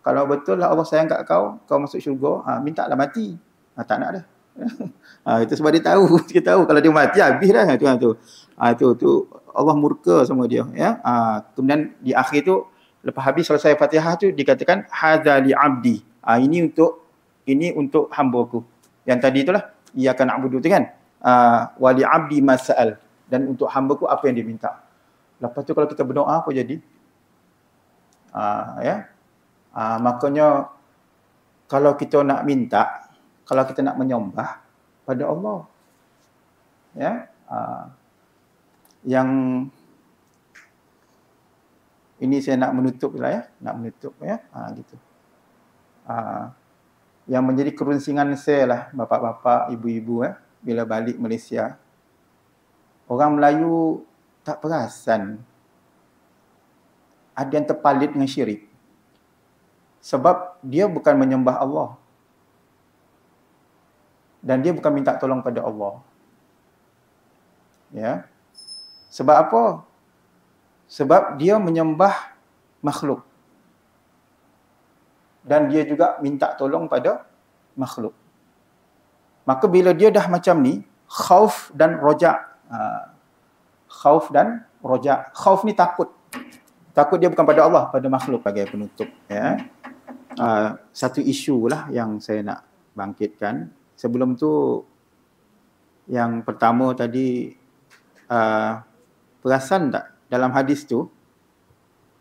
Kalau betul lah Allah sayang kat kau masuk syurga, mintalah mati. Tak nak dah. Itu sebab dia tahu kalau dia mati habis dah tu Allah murka sama dia kemudian di akhir tu lepas habis selesai Fatihah tu dikatakan hadza li abdi, ini untuk hamba-Ku. Yang tadi itulah iyyaka na'budu tu kan, wa li abdi mas'al, dan untuk hamba-Ku apa yang dia minta. Lepas tu kalau kita berdoa apa jadi? Makanya kalau kita nak minta, kalau kita nak menyembah pada Allah, yang ini saya nak menutup lah gitu. Yang menjadi kerunsingan saya lah, bapak-bapak, ibu-ibu bila balik Malaysia, orang Melayu tak perasan ada yang terpalit dengan syirik. Sebab dia bukan menyembah Allah. Dan dia bukan minta tolong pada Allah. Sebab apa? Sebab dia menyembah makhluk. Dan dia juga minta tolong pada makhluk. Maka bila dia dah macam ni, khauf dan roja. Khauf dan roja. Khauf ni takut. Takut dia bukan pada Allah, pada makhluk. Sebagai penutup. Satu isu lah yang saya nak bangkitkan. Sebelum tu, yang pertama tadi, perasan tak dalam hadis tu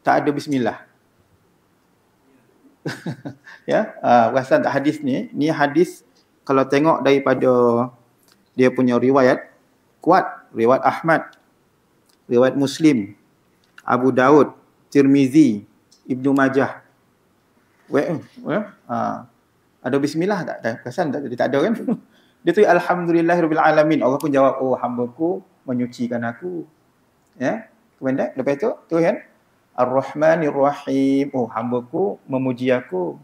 tak ada bismillah? Perasan tak hadis ni hadis kalau tengok daripada dia punya riwayat kuat, riwayat Ahmad, riwayat Muslim, Abu Daud, Tirmizi, Ibnu Majah. Ada bismillah tak? Perasan tak? Dia tak ada kan? Dia tu alhamdulillahirabbil alamin. Allah pun jawab, oh hamba-Ku menyucikan aku. Kemudian lepas itu kan Ar-Rahmanir Rahim, oh hamba-Ku memuji aku.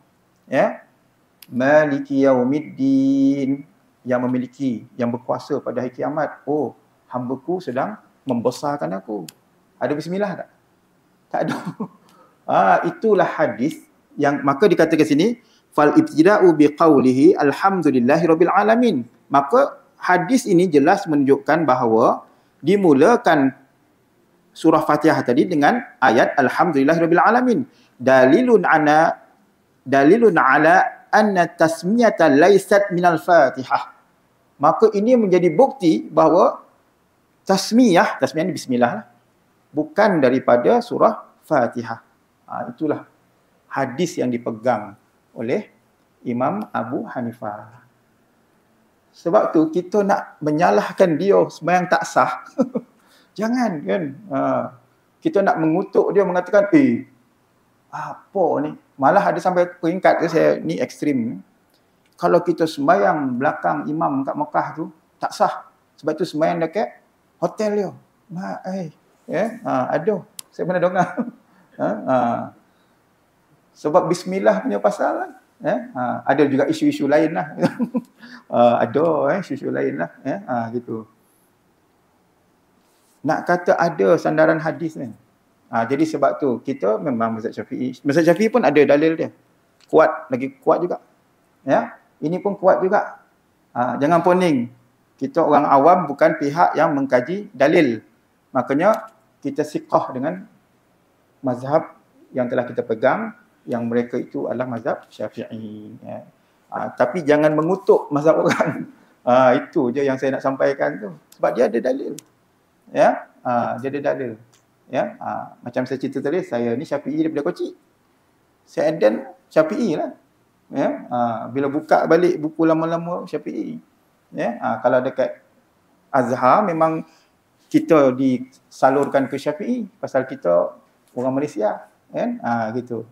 Maliki yaumiddin, yang memiliki, yang berkuasa pada hari kiamat. Oh hamba-Ku sedang membesarkan aku. Ada bismillah tak? Tak ada. Itulah hadis yang maka dikatakan sini fal ibtida'u biqaulihi alhamdulillahirabbil alamin. Maka hadis ini jelas menunjukkan bahawa dimulakan surah Fatihah tadi dengan ayat alhamdulillahirabbil alamin. Dalilun ala anna tasmiyata laysat minal Fatihah. Maka ini menjadi bukti bahawa tasmiyah ni bismillah lah, bukan daripada surah Fatihah. Itulah hadis yang dipegang oleh Imam Abu Hanifah. Sebab tu kita nak menyalahkan dia sembahyang tak sah. Jangan kan. Kita nak mengutuk dia, mengatakan apa ni? Malah ada sampai peringkat tu, saya ni ekstrim. Kalau kita sembahyang belakang imam kat Mekah tu tak sah. Sebab tu sembahyang dekat hotel dia. Aduh, saya pernah dengar. Sebab bismillah punya pasal lah. Ada juga isu-isu lain lah. Ada isu-isu lain lah. Gitu. Nak kata ada sandaran hadis ni. Jadi sebab tu kita memang mazhab Syafi'i. Mazhab Syafi'i pun ada dalil dia. Kuat, lagi kuat juga. Ya, ini pun kuat juga. Jangan poning. Kita orang awam bukan pihak yang mengkaji dalil. Makanya kita siqah dengan mazhab yang telah kita pegang, yang mereka itu adalah mazhab Syafi'i. Ya. Tapi jangan mengutuk mazhab orang. Itu je yang saya nak sampaikan tu. Sebab dia ada dalil. Ya, dia ada dalil. Ya, macam saya cerita tadi, saya ni Syafi'i daripada kecil. Saya eden Syafi'i lah. Ya, bila buka balik buku lama-lama Syafi'i. Ya, kalau dekat Azhar memang kita disalurkan ke Syafi'i pasal kita orang Malaysia, kan? Gitu.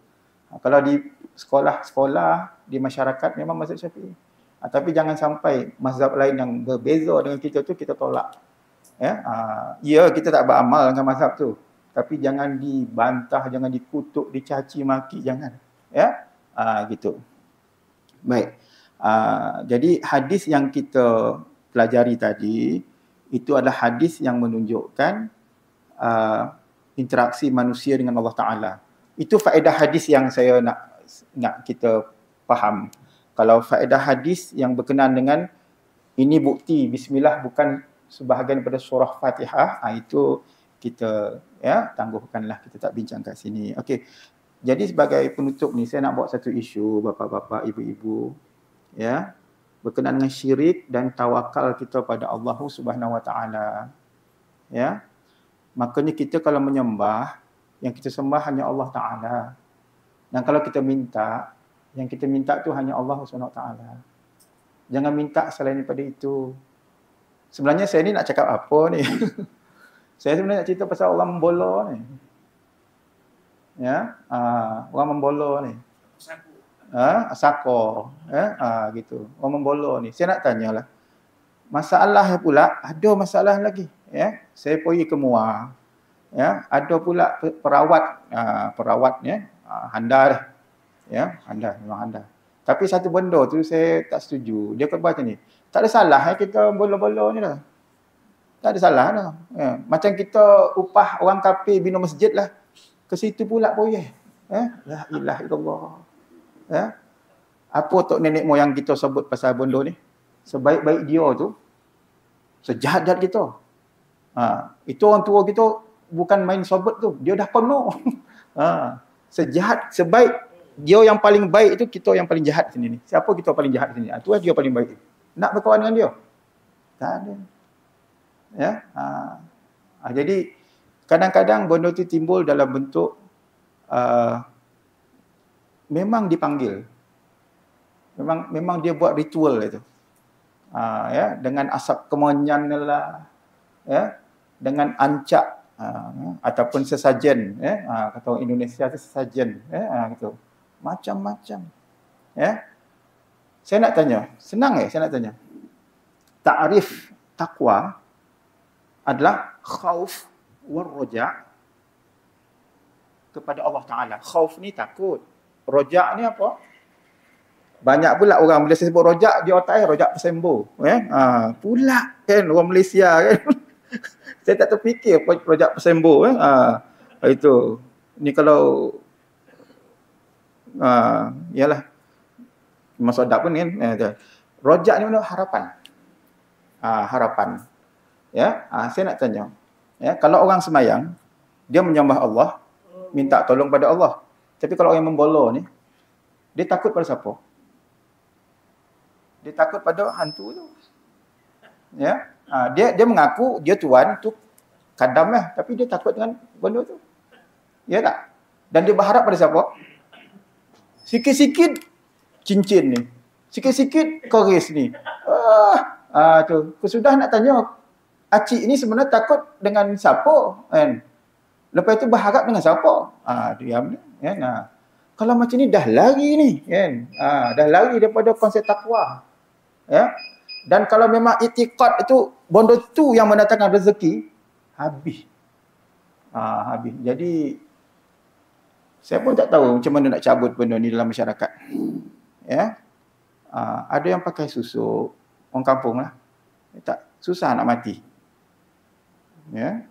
Kalau di sekolah-sekolah di masyarakat memang mazhab Syafi'i. Tapi jangan sampai mazhab lain yang berbeza dengan kita tu kita tolak. Ya, kita tak beramal dengan mazhab tu. Tapi jangan dibantah, jangan dikutuk, dicaci maki, jangan. Ya, gitu. Baik. Jadi hadis yang kita pelajari tadi itu adalah hadis yang menunjukkan interaksi manusia dengan Allah Taala. Itu faedah hadis yang saya nak kita faham. Kalau faedah hadis yang berkenaan dengan ini bukti bismillah bukan sebahagian daripada surah Fatihah, itu kita tangguhkanlah, kita tak bincang kat sini. Okey. Jadi sebagai penutup ni saya nak bawa satu isu bapa-bapa, ibu-ibu, ya, berkenaan dengan syirik dan tawakal kita pada Allah Subhanahu Wa Taala. Ya. Makanya kita kalau menyembah, yang kita sembah hanya Allah Taala. Dan kalau kita minta, yang kita minta tu hanya Allah Subhanahu Wa Taala. Jangan minta selain daripada itu. Sebenarnya saya ni nak cakap apa ni? Saya sebenarnya nak cerita pasal orang membola ni. Ya, orang membola ni. Sako, gitu. Orang membola ni. Saya nak tanyalah. Masalah pula, ada masalah lagi, ya. Saya pergi ke MUA. Ya, ada pula perawat ya, handal. Ya, handal, memang handal. Tapi satu benda tu saya tak setuju. Dia kata macam ni. Tak ada salah kita bola-bola ni lah. Tak ada salah dah. Ya. Macam kita upah orang kafir bina masjid lah. Ke situ pula boleh. La ilaha illallah. Ya. Apa tok nenek moyang kita sebut pasal benda ni? Sebaik-baik dia tu, sejahat-jahat kita. Itu orang tua kita bukan main sobot tu. Dia dah penuh. Sejahat, sebaik. Dia yang paling baik itu kita yang paling jahat sini ni. Siapa kita paling jahat sini? Itu dia paling baik. Nak berkawan dengan dia? Tak ada. Ya. Jadi kadang-kadang benda tu timbul dalam bentuk memang dipanggil. Memang dia buat ritual itu. Ya, dengan asap kemenyan lah, ya, dengan ancak ataupun sesajen, ya, kata orang Indonesia tu sesajen, ya, gitu. Macam-macam. Ya. Saya nak tanya, senang saya nak tanya. Ta'rif taqwa adalah khauf war roja' kepada Allah Taala. Khauf ni takut. Roja' ni apa? Banyak pula orang bila saya sebut rojak, dia otak rojak pesembo. Pula kan orang Malaysia kan. Saya tak terfikir rojak pesembo. Itu. Ni kalau ialah masuk adab pun kan. Rojak ni mana harapan. Harapan. Ya, saya nak tanya. Ya, kalau orang semayang, dia menyembah Allah, minta tolong pada Allah. Tapi kalau orang yang membola ni, dia takut pada siapa? Dia takut pada hantu tu. Ya. Dia mengaku dia tuan tu kadam lah, tapi dia takut dengan benda tu. Ya tak? Dan dia berharap pada siapa? Sikit-sikit cincin ni. Sikit-sikit keris ni. Tu. Kesudah nak tanya, acik ni sebenarnya takut dengan siapa? Kan? Lepas itu berharap dengan siapa? Diam ni. Kan? Kalau macam ni dah lari ni. Kan? Dah lari daripada konsep takwa. Ya. Dan kalau memang itikad itu benda tu yang mendatangkan rezeki, habis. Habis. Jadi saya pun tak tahu macam mana nak cabut benda ni dalam masyarakat. Ya. Ada yang pakai susuk, orang kampung lah. Tak susah nak mati. Ya.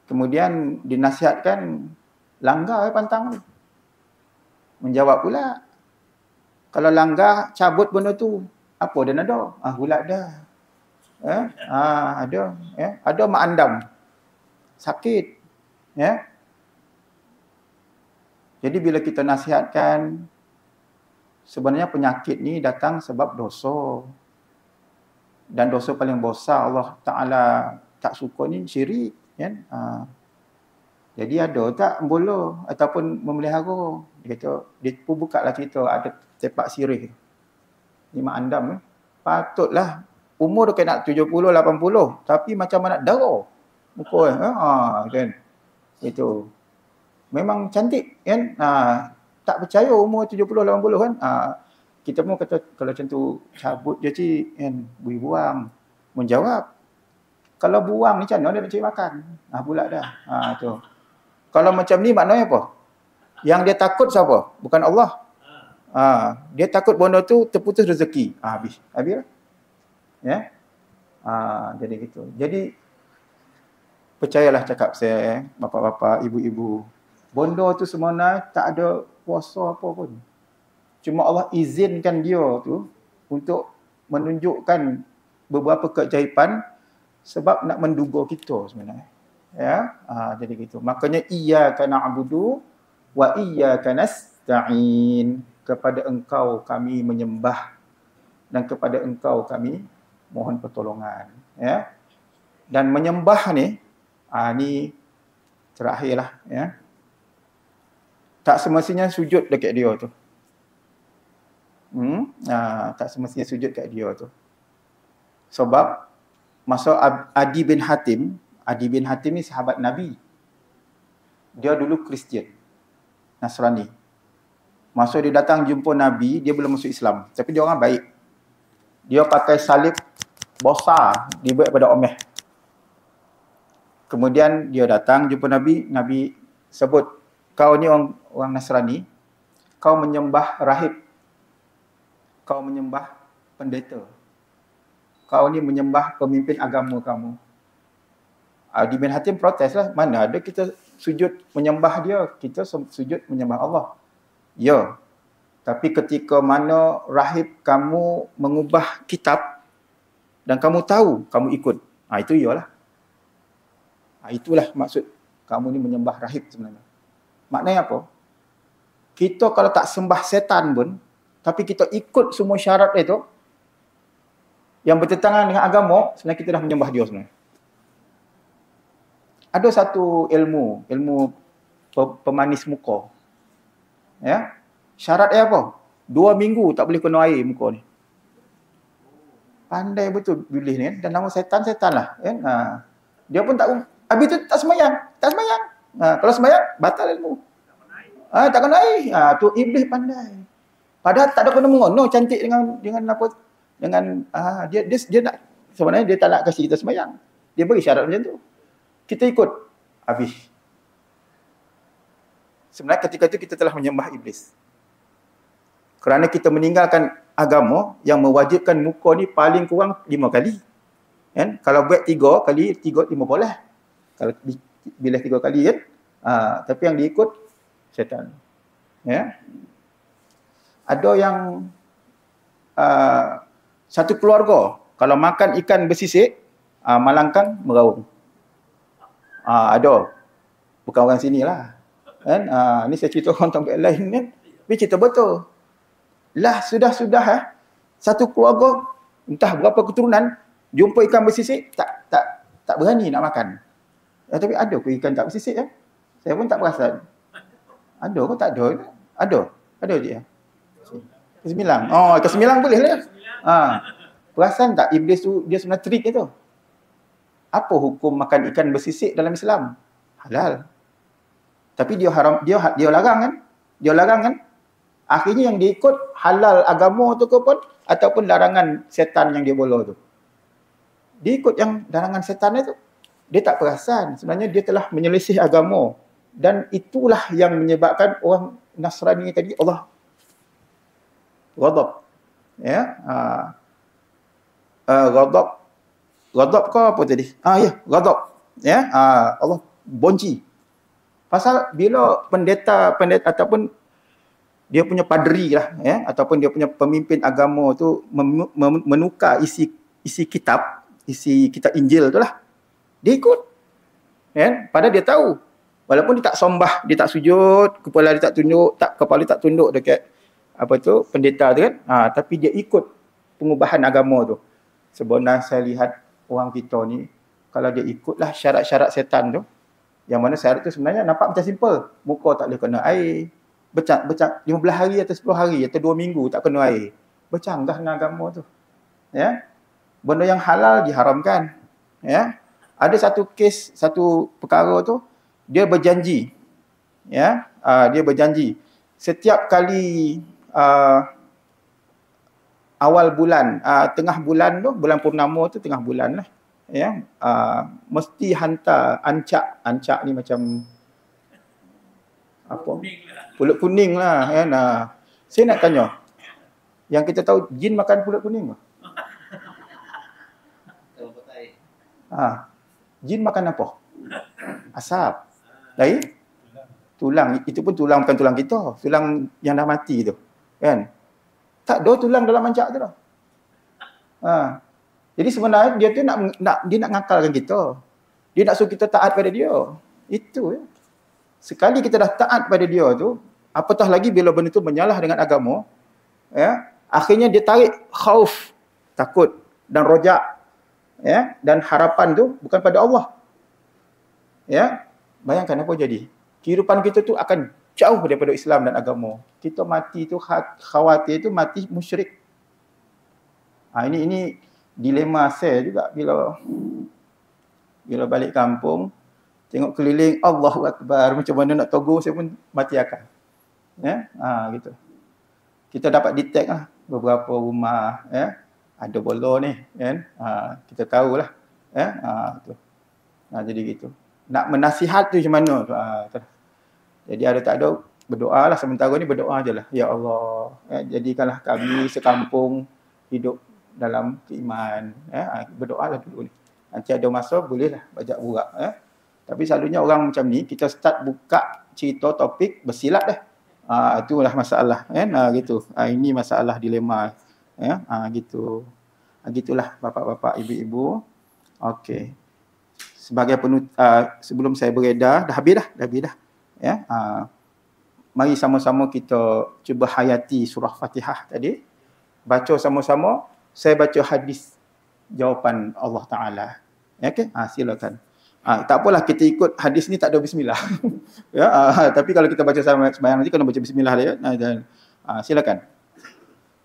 Kemudian dinasihatkan, langgar pantang tu. Menjawab pula, kalau langgar, cabut benda tu. Apa dia nak ada? Hulat dah. Ada. Ada mak andam. Sakit. Jadi bila kita nasihatkan, sebenarnya penyakit ni datang sebab dosa. Dan dosa paling besar Allah Ta'ala tak suka ni syirik. Jadi ada tak bola ataupun memelihara? Dia pun buka lah cerita, ada tepak sirih. Ni mak andam. Patutlah. Umur dia nak 70, 80. Tapi macam mana darah. Muka kan. Itu. Memang cantik kan. Tak percaya umur 70, 80 kan. Kita pun kata kalau macam tu cabut je cik kan. Buang. Menjawab. Kalau buang ni macam mana dia nak cari makan? Pula dah. Tu. Kalau macam ni maknanya apa? Yang dia takut siapa? Bukan Allah. Dia takut benda tu terputus rezeki. Habis. Habis lah. Jadi gitu. Jadi percayalah cakap saya, bapak-bapak, ibu-ibu. Benda tu sebenarnya tak ada kuasa apa pun. Cuma Allah izinkan dia tu untuk menunjukkan beberapa keajaiban sebab nak menduga kita sebenarnya. Jadi gitu. Makanya iyyaka na'budu wa iyyaka nasta'in. Kepada engkau kami menyembah dan kepada engkau kami mohon pertolongan. Dan menyembah ni, ni terakhirlah. Tak semestinya sujud dekat dia tu. Tak semestinya sujud dekat dia tu. Sebab masa Adi bin Hatim ni sahabat Nabi. Dia dulu Kristian, Nasrani. Masa dia datang jumpa Nabi, dia belum masuk Islam. Tapi dia orang baik. Dia pakai salib besar, dibuat pada Omeh. Kemudian dia datang jumpa Nabi, Nabi sebut, kau ni orang Nasrani, kau menyembah rahib. Kau menyembah pendeta. Kau ni menyembah pemimpin agama kamu. Adi bin Hatim protes lah. Mana ada kita sujud menyembah dia. Kita sujud menyembah Allah. Ya. Tapi ketika mana rahib kamu mengubah kitab dan kamu tahu, kamu ikut. Itu iyalah. Itulah maksud kamu ni menyembah rahib sebenarnya. Maknanya apa? Kita kalau tak sembah setan pun, tapi kita ikut semua syarat itu, yang bertentangan dengan agama, sebenarnya kita dah menyembah dia sebenarnya. Ada satu ilmu pemanis muka. Syarat dia apa? 2 minggu tak boleh kena air muka ni. Pandai betul pilih ni. Dan nama setan lah. Dia pun tak, habis tu tak semayang. Kalau semayang, batal ilmu. Tak kena air. Tu iblis pandai. Padahal tak ada kena-mengena cantik dengan apa, dengan dia nak, sebenarnya dia tak nak kasih kita sembahyang. Dia bagi syarat macam tu. Kita ikut, habis. Sebenarnya ketika itu kita telah menyembah iblis. Kerana kita meninggalkan agama yang mewajibkan muka ni paling kurang 5 kali. Kan? Kalau buat 3 kali, 5 boleh. Kalau bila 3 kali kan. Tapi yang diikut syaitan. Ada yang satu keluarga kalau makan ikan bersisik, malangkang meraung. Ada. Bukan orang sini lah. Kan? Ni saya cerita orang tempat lain kan. Tapi cerita betul. Lah sudah satu keluarga entah berapa keturunan jumpa ikan bersisik tak berani nak makan. Tapi ada ke ikan tak bersisik kan? Saya pun tak perasan. Ada ke tak ada? Ada je. Ke-9. Ke-9 boleh lah. Perasan tak iblis tu dia sebenarnya trik itu. Apa hukum makan ikan bersisik dalam Islam? Halal. Tapi dia larang kan? Dia larang kan? Akhirnya yang diikut halal agama tu ke pun ataupun larangan setan yang dia bola tu. Dia ikut yang larangan setan itu. Dia tak perasan sebenarnya dia telah menyelisih agama, dan itulah yang menyebabkan orang Nasrani tadi Allah ghadab. Ghadab ke apa tadi? Ghadab. Allah bonci. Pasal bila pendeta ataupun dia punya padri lah, ataupun dia punya pemimpin agama tu menukar isi kitab Injil tu lah, dia ikut. Padahal dia tahu, walaupun dia tak sombah, dia tak sujud, kepala dia tak tunduk dekat pendeta tu kan, tapi dia ikut pengubahan agama tu. Sebenarnya saya lihat orang kita ni, kalau dia ikutlah syarat-syarat setan tu, yang mana syarat tu sebenarnya nampak macam simple. Muka tak boleh kena air, bercak 15 hari atau 10 hari atau 2 minggu tak kena air. Bercanggah dengan agama tu. Benda yang halal diharamkan. Ada satu perkara tu, dia berjanji. Dia berjanji setiap kali awal bulan, tengah bulan tu, bulan purnama tu, tengah bulan lah, mesti hantar ancak. Ancak ni macam apa? Pulut kuning lah. Saya nak tanya, yang kita tahu jin makan pulut kuning ke? Jin makan apa? Asap. Lain? Tulang. Itu pun tulang, bukan tulang kita. Tulang yang dah mati tu. Kan? Tak ada tulang dalam ancak tu dah. Jadi sebenarnya dia tu nak ngakalkan kita. Dia nak suruh kita taat pada dia. Itu ya. Sekali kita dah taat pada dia tu, apatah lagi bila benda tu menyalah dengan agama, akhirnya dia tarik khauf, takut, dan rojak, dan harapan tu bukan pada Allah. Bayangkan apa jadi. Kehidupan kita tu akan jauh daripada Islam dan agama. Kita mati tu khawatir tu mati musyrik. Ini dilema saya juga bila balik kampung, tengok keliling, Allahu Akbar, macam mana nak tegur saya pun mati akal. Gitu. Kita dapat detect lah beberapa rumah ada bola ni, kan? Kita tahulah. Jadi gitu. Nak menasihat tu macam mana tu? Jadi ada tak ada, berdoa lah sementara ni, berdoa je lah. Ya Allah, jadikanlah kami sekampung hidup dalam keiman. Berdoa lah dulu ni. Nanti ada masa bolehlah bajak burak. Tapi selalunya orang macam ni, kita start buka cerita topik bersilat dah. Itulah masalah. Gitu. Ini masalah dilema. Gitu. Gitulah bapak-bapak, ibu-ibu. Okey. Sebagai sebelum saya beredar, dah habis dah. Mari sama-sama kita cuba hayati surah Fatihah tadi. Baca sama-sama. Saya baca hadis jawapan Allah Ta'ala. Okey? Silakan. Tak apalah kita ikut hadis ni tak ada bismillah. Tapi kalau kita baca sembahyang nanti kena baca bismillah dia. Silakan.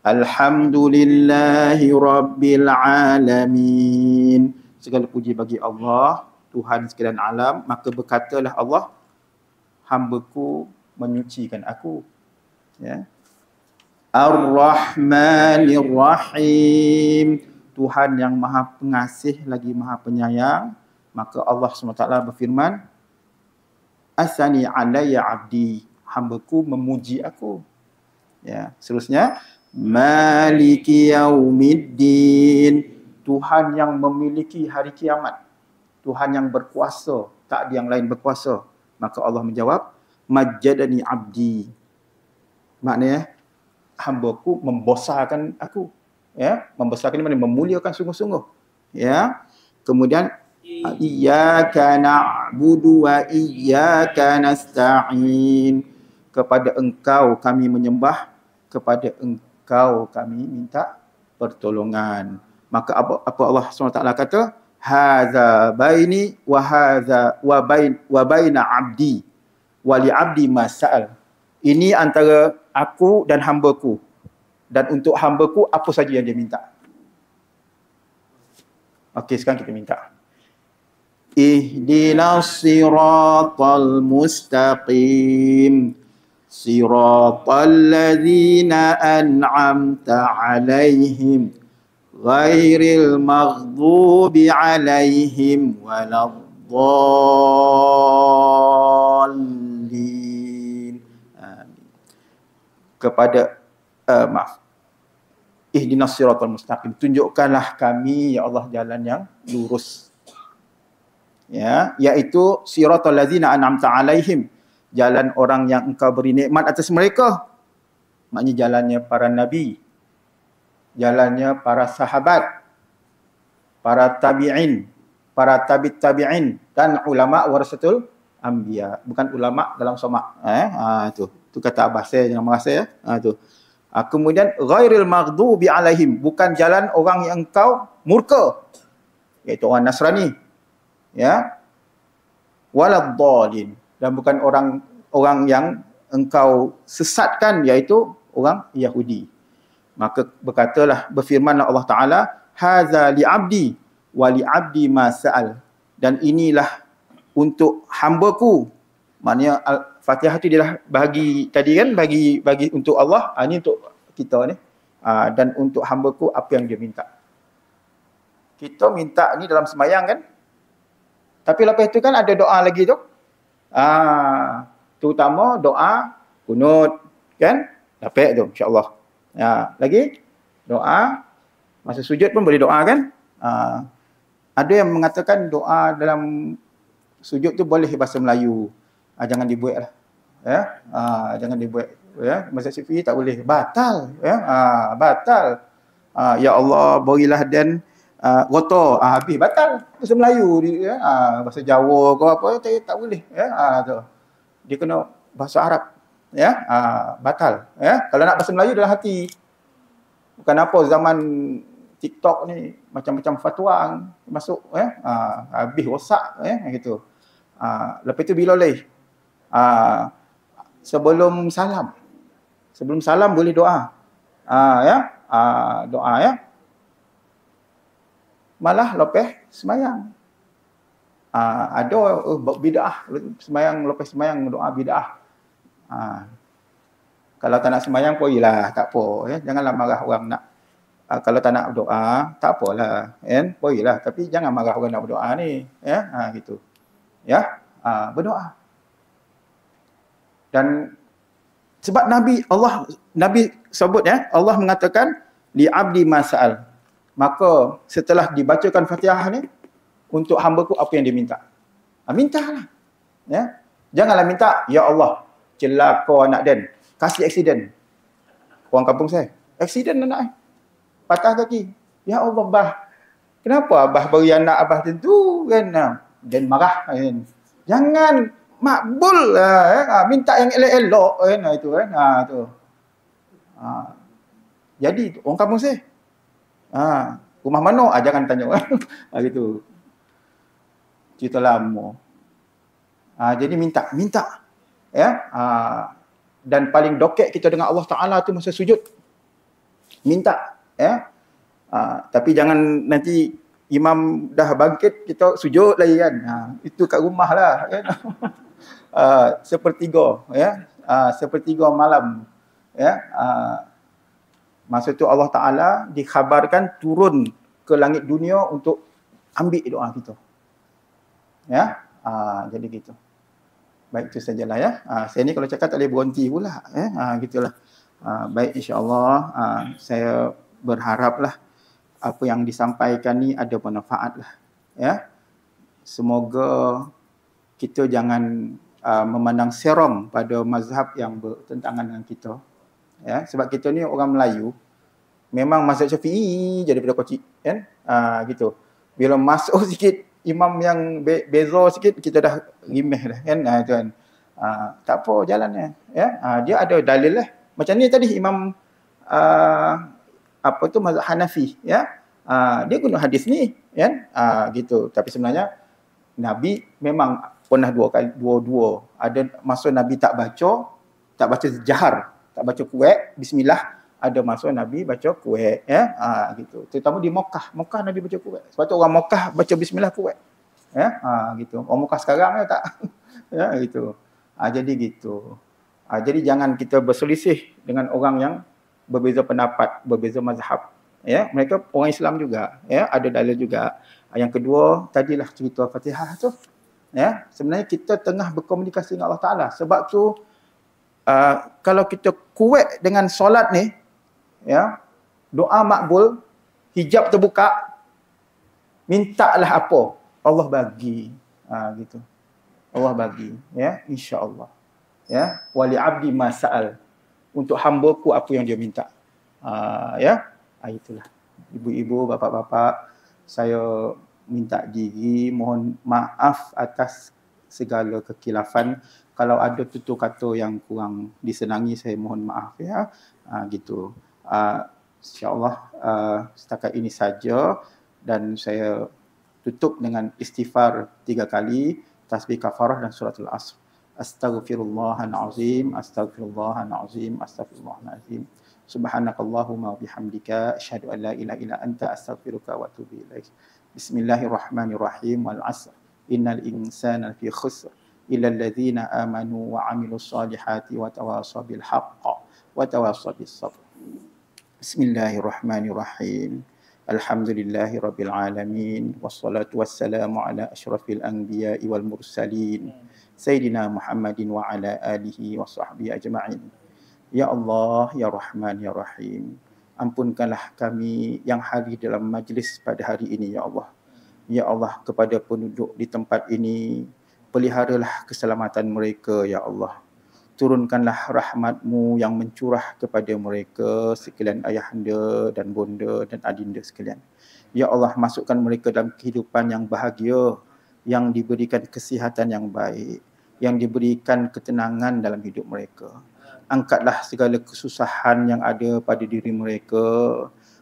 Alhamdulillahi Rabbil Alamin. Segala puji bagi Allah, Tuhan sekalian alam. Maka berkatalah Allah, hamba-Ku menyucikan aku. Ar-Rahmanir Rahim. Tuhan yang maha pengasih lagi maha penyayang. Maka Allah SWT berfirman, Asani alayya abdi. Hamba-Ku memuji aku. Seterusnya, Maliki yaumiddin. Tuhan yang memiliki hari kiamat. Tuhan yang berkuasa. Tak ada yang lain berkuasa. Maka Allah menjawab, Majjadani abdi. Maknanya, hamba-Ku membesarkan aku. Membesarkan ni maknanya memuliakan sungguh-sungguh. Kemudian, Iyyaka na'budu wa iyyaka nasta'in. Kepada Engkau kami menyembah, kepada Engkau kami minta pertolongan. Maka apa Allah SWT kata? Hadza baini wa hadza wa baina abdi wa li abdi mas'al. Ini antara aku dan hamba-Ku. Dan untuk hamba-Ku apa saja yang dia minta. Okey, sekarang kita minta. Ihdinas siratal mustaqim. Siratal ladzina an'amta 'alaihim ghairil maghdubi 'alaihim waladdallin. Amin. Kepada Ihdinas siratal mustaqim. Tunjukkanlah kami ya Allah jalan yang lurus. Ya, iaitu siratal ladzina an'amta alaihim, jalan orang yang engkau beri nikmat atas mereka. Maknanya jalannya para nabi, jalannya para sahabat, para tabi'in, para tabi'in dan ulama warasatul anbiya. Bukan ulama dalam somak. Tu kata Abbas, saya jangan marah saya. Tu. Kemudian ghairil maghdubi alaihim, bukan jalan orang yang engkau murka, iaitu orang Nasrani. Ya. Waladdallin, dan bukan orang yang engkau sesatkan, iaitu orang Yahudi. Maka berfirmanlah Allah Ta'ala, hadza li'abdi wa li'abdi ma sa'al, dan inilah untuk hambaku. Maknanya Al-Fatihah tu dia dah bahagi tadi kan, bagi untuk Allah, ini untuk kita ni, dan untuk hambaku apa yang dia minta. Kita minta ni dalam sembahyang kan, tapi lepas itu kan ada doa lagi tu. Terutama doa kunut kan, dapat tu insya-Allah. Lagi doa masa sujud pun boleh doa kan. Ada yang mengatakan doa dalam sujud tu boleh bahasa Melayu. Jangan dibuat lah. Ya. Jangan dibuat. Ya. Mazhab Syafi'i tak boleh. Batal. Ya. Batal. Ya Allah berilah dan roto. Habis batal. Bahasa Melayu. Ya. Bahasa Jawa ke apa. Tak boleh. Ya. Dia kena bahasa Arab. Ya. Batal. Ya. Kalau nak bahasa Melayu dalam hati. Bukan apa zaman TikTok ni macam-macam fatwa masuk. Ya. Habis rosak. Ya. Gitu. Lepas tu bila boleh? Sebelum salam boleh doa. Ya. Doa ya. Malah lepas semayang. Ada bid'ah, semayang lepas semayang doa bid'ah. Kalau tak nak semayang pergilah, tak apa ya. Janganlah marah orang nak. Kalau tak nak berdoa, tak apalah, kan? Pergilah, tapi jangan marah orang nak berdoa ni, ya. Gitu. Ya. Berdoa. Dan sebab Nabi sebut ya, Allah mengatakan li abdi masal. Maka setelah dibacakan Fatihah ni, untuk hamba-Ku apa yang dia minta. Mintalah. Ya. Janganlah minta, ya Allah, celaka anak Dan, kasih aksiden. Orang kampung saya, aksiden anak patah kaki. Ya Allah, bah. Kenapa abah beri anak abah tentu kan? Dan marah kan. Jangan makbul minta yang elok-elok kan, itu kan. Tu. Jadi orang kampung saya, rumah mana? Jangan tanya. Gitu. Cerita lama. Jadi minta. Ya. Dan paling dokek kita dengan Allah Ta'ala tu masa sujud. Minta. Ya. Tapi jangan nanti imam dah bangkit, kita sujud lagi kan. Itu kat rumah lah. Kan? Sepertiga. Ya. Sepertiga malam. Ya. Masa tu Allah Ta'ala dikhabarkan turun ke langit dunia untuk ambil doa kita. Ya, jadi gitu. Baik, itu sajalah ya. Saya ni kalau cakap tak boleh berhenti pula. Ya, gitulah. Baik, insya-Allah. Saya berharaplah apa yang disampaikan ni ada manfaat lah. Ya, semoga kita jangan memandang seram pada mazhab yang bertentangan dengan kita. Ya, sebab kita ni orang Melayu, memang mazhab Syafi'i je daripada kecil, kan? Gitu. Bila masuk sikit imam yang beza sikit, kita dah rimeh dah, kan? Itu kan. Tak apa jalannya, ya. Dia ada dalil lah. Macam ni tadi imam apa tu mazhab Hanafi, ya. Dia guna hadis ni, kan? Gitu. Tapi sebenarnya Nabi memang pernah dua. Ada masa Nabi tak baca jahar, tak baca kuat, bismillah. Ada masa Nabi baca kuat, ya. Gitu. Terutama di Mekah. Mekah Nabi baca kuat. Sebab tu orang Mekah baca bismillah kuat. Ya, gitu. Orang Mekah sekarang ya tak. Ya, gitu. Jadi gitu. Jadi jangan kita berselisih dengan orang yang berbeza pendapat, berbeza mazhab. Ya, mereka orang Islam juga, ya, ada dalil juga. Yang kedua, tadilah cerita Fatihah tu. Ya, sebenarnya kita tengah berkomunikasi dengan Allah Taala. Sebab tu kalau kita kuat dengan solat ni, ya, doa makbul, hijab terbuka, mintalah apa Allah bagi. Gitu. Allah bagi, ya, insya-Allah. Ya, wali abdi masal. Untuk hamba-Ku apa yang dia minta. Ya, itulah. Ibu-ibu, bapa-bapa, saya minta diri mohon maaf atas segala kekilafan. Kalau ada tutur kata yang kurang disenangi, saya mohon maaf, ya. Gitu. InsyaAllah setakat ini saja, dan saya tutup dengan istighfar 3 kali, tasbih kafarah dan suratul asr. Astaghfirullahalazim, astaghfirullahalazim, astaghfirullahalazim. Subhanakallahumma wa bihamdika asyhadu an la ilaha illa anta astaghfiruka wa atubu ilaik. Bismillahirrahmanirrahim. Wal 'asr. Innal insana lafi khusr illa alladzina amanu wa 'amilus solihati wa tawasaw bil haqq wa tawasaw bis sabr. Bismillahirrahmanirrahim. Alhamdulillahi rabbil alamin, wassalatu wassalamu ala asyrafil anbiya'i wal mursalin Sayyidina Muhammadin wa ala alihi wa sahbihi ajma'in. Ya Allah, Ya Rahman, Ya Rahim, ampunkanlah kami yang hadir dalam majlis pada hari ini, Ya Allah. Ya Allah, kepada penduduk di tempat ini, peliharalah keselamatan mereka, Ya Allah. Turunkanlah rahmat-Mu yang mencurah kepada mereka sekalian ayahanda dan bonda dan adinda sekalian. Ya Allah, masukkan mereka dalam kehidupan yang bahagia, yang diberikan kesihatan yang baik, yang diberikan ketenangan dalam hidup mereka. Angkatlah segala kesusahan yang ada pada diri mereka.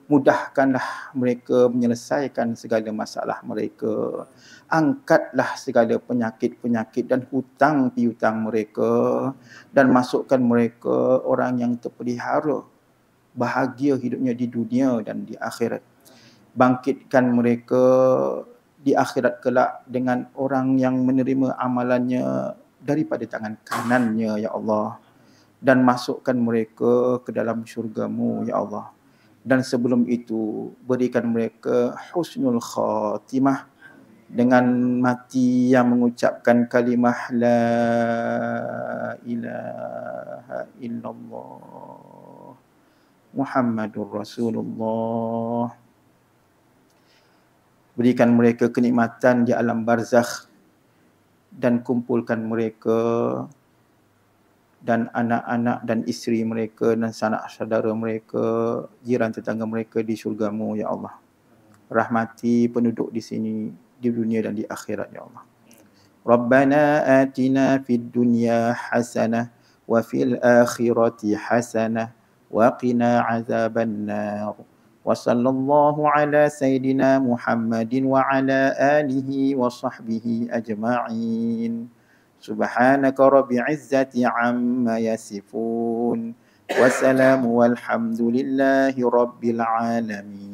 Mudahkanlah mereka menyelesaikan segala masalah mereka. Angkatlah segala penyakit-penyakit dan hutang piutang mereka, dan masukkan mereka orang yang terpelihara, bahagia hidupnya di dunia dan di akhirat. Bangkitkan mereka di akhirat kelak dengan orang yang menerima amalannya daripada tangan kanannya, Ya Allah. Dan masukkan mereka ke dalam syurga-Mu, Ya Allah. Dan sebelum itu, berikan mereka husnul khatimah dengan mati yang mengucapkan kalimah La ilaha illallah Muhammadur Rasulullah. Berikan mereka kenikmatan di alam barzakh, dan kumpulkan mereka dan anak-anak dan isteri mereka dan sanak saudara mereka, jiran tetangga mereka di syurga-Mu, Ya Allah. Rahmati penduduk di sini, di dunia dan di akhirat, Ya Allah. Rabbana atina fid dunya hasanah wa fil akhirati hasanah wa qina azaban nar. Wa sallallahu ala sayyidina Muhammadin wa ala alihi wa sahbihi ajma'in. Subhanaka rabbil izzati amma yasifun. Wassalamu walhamdulillahi rabbil alamin.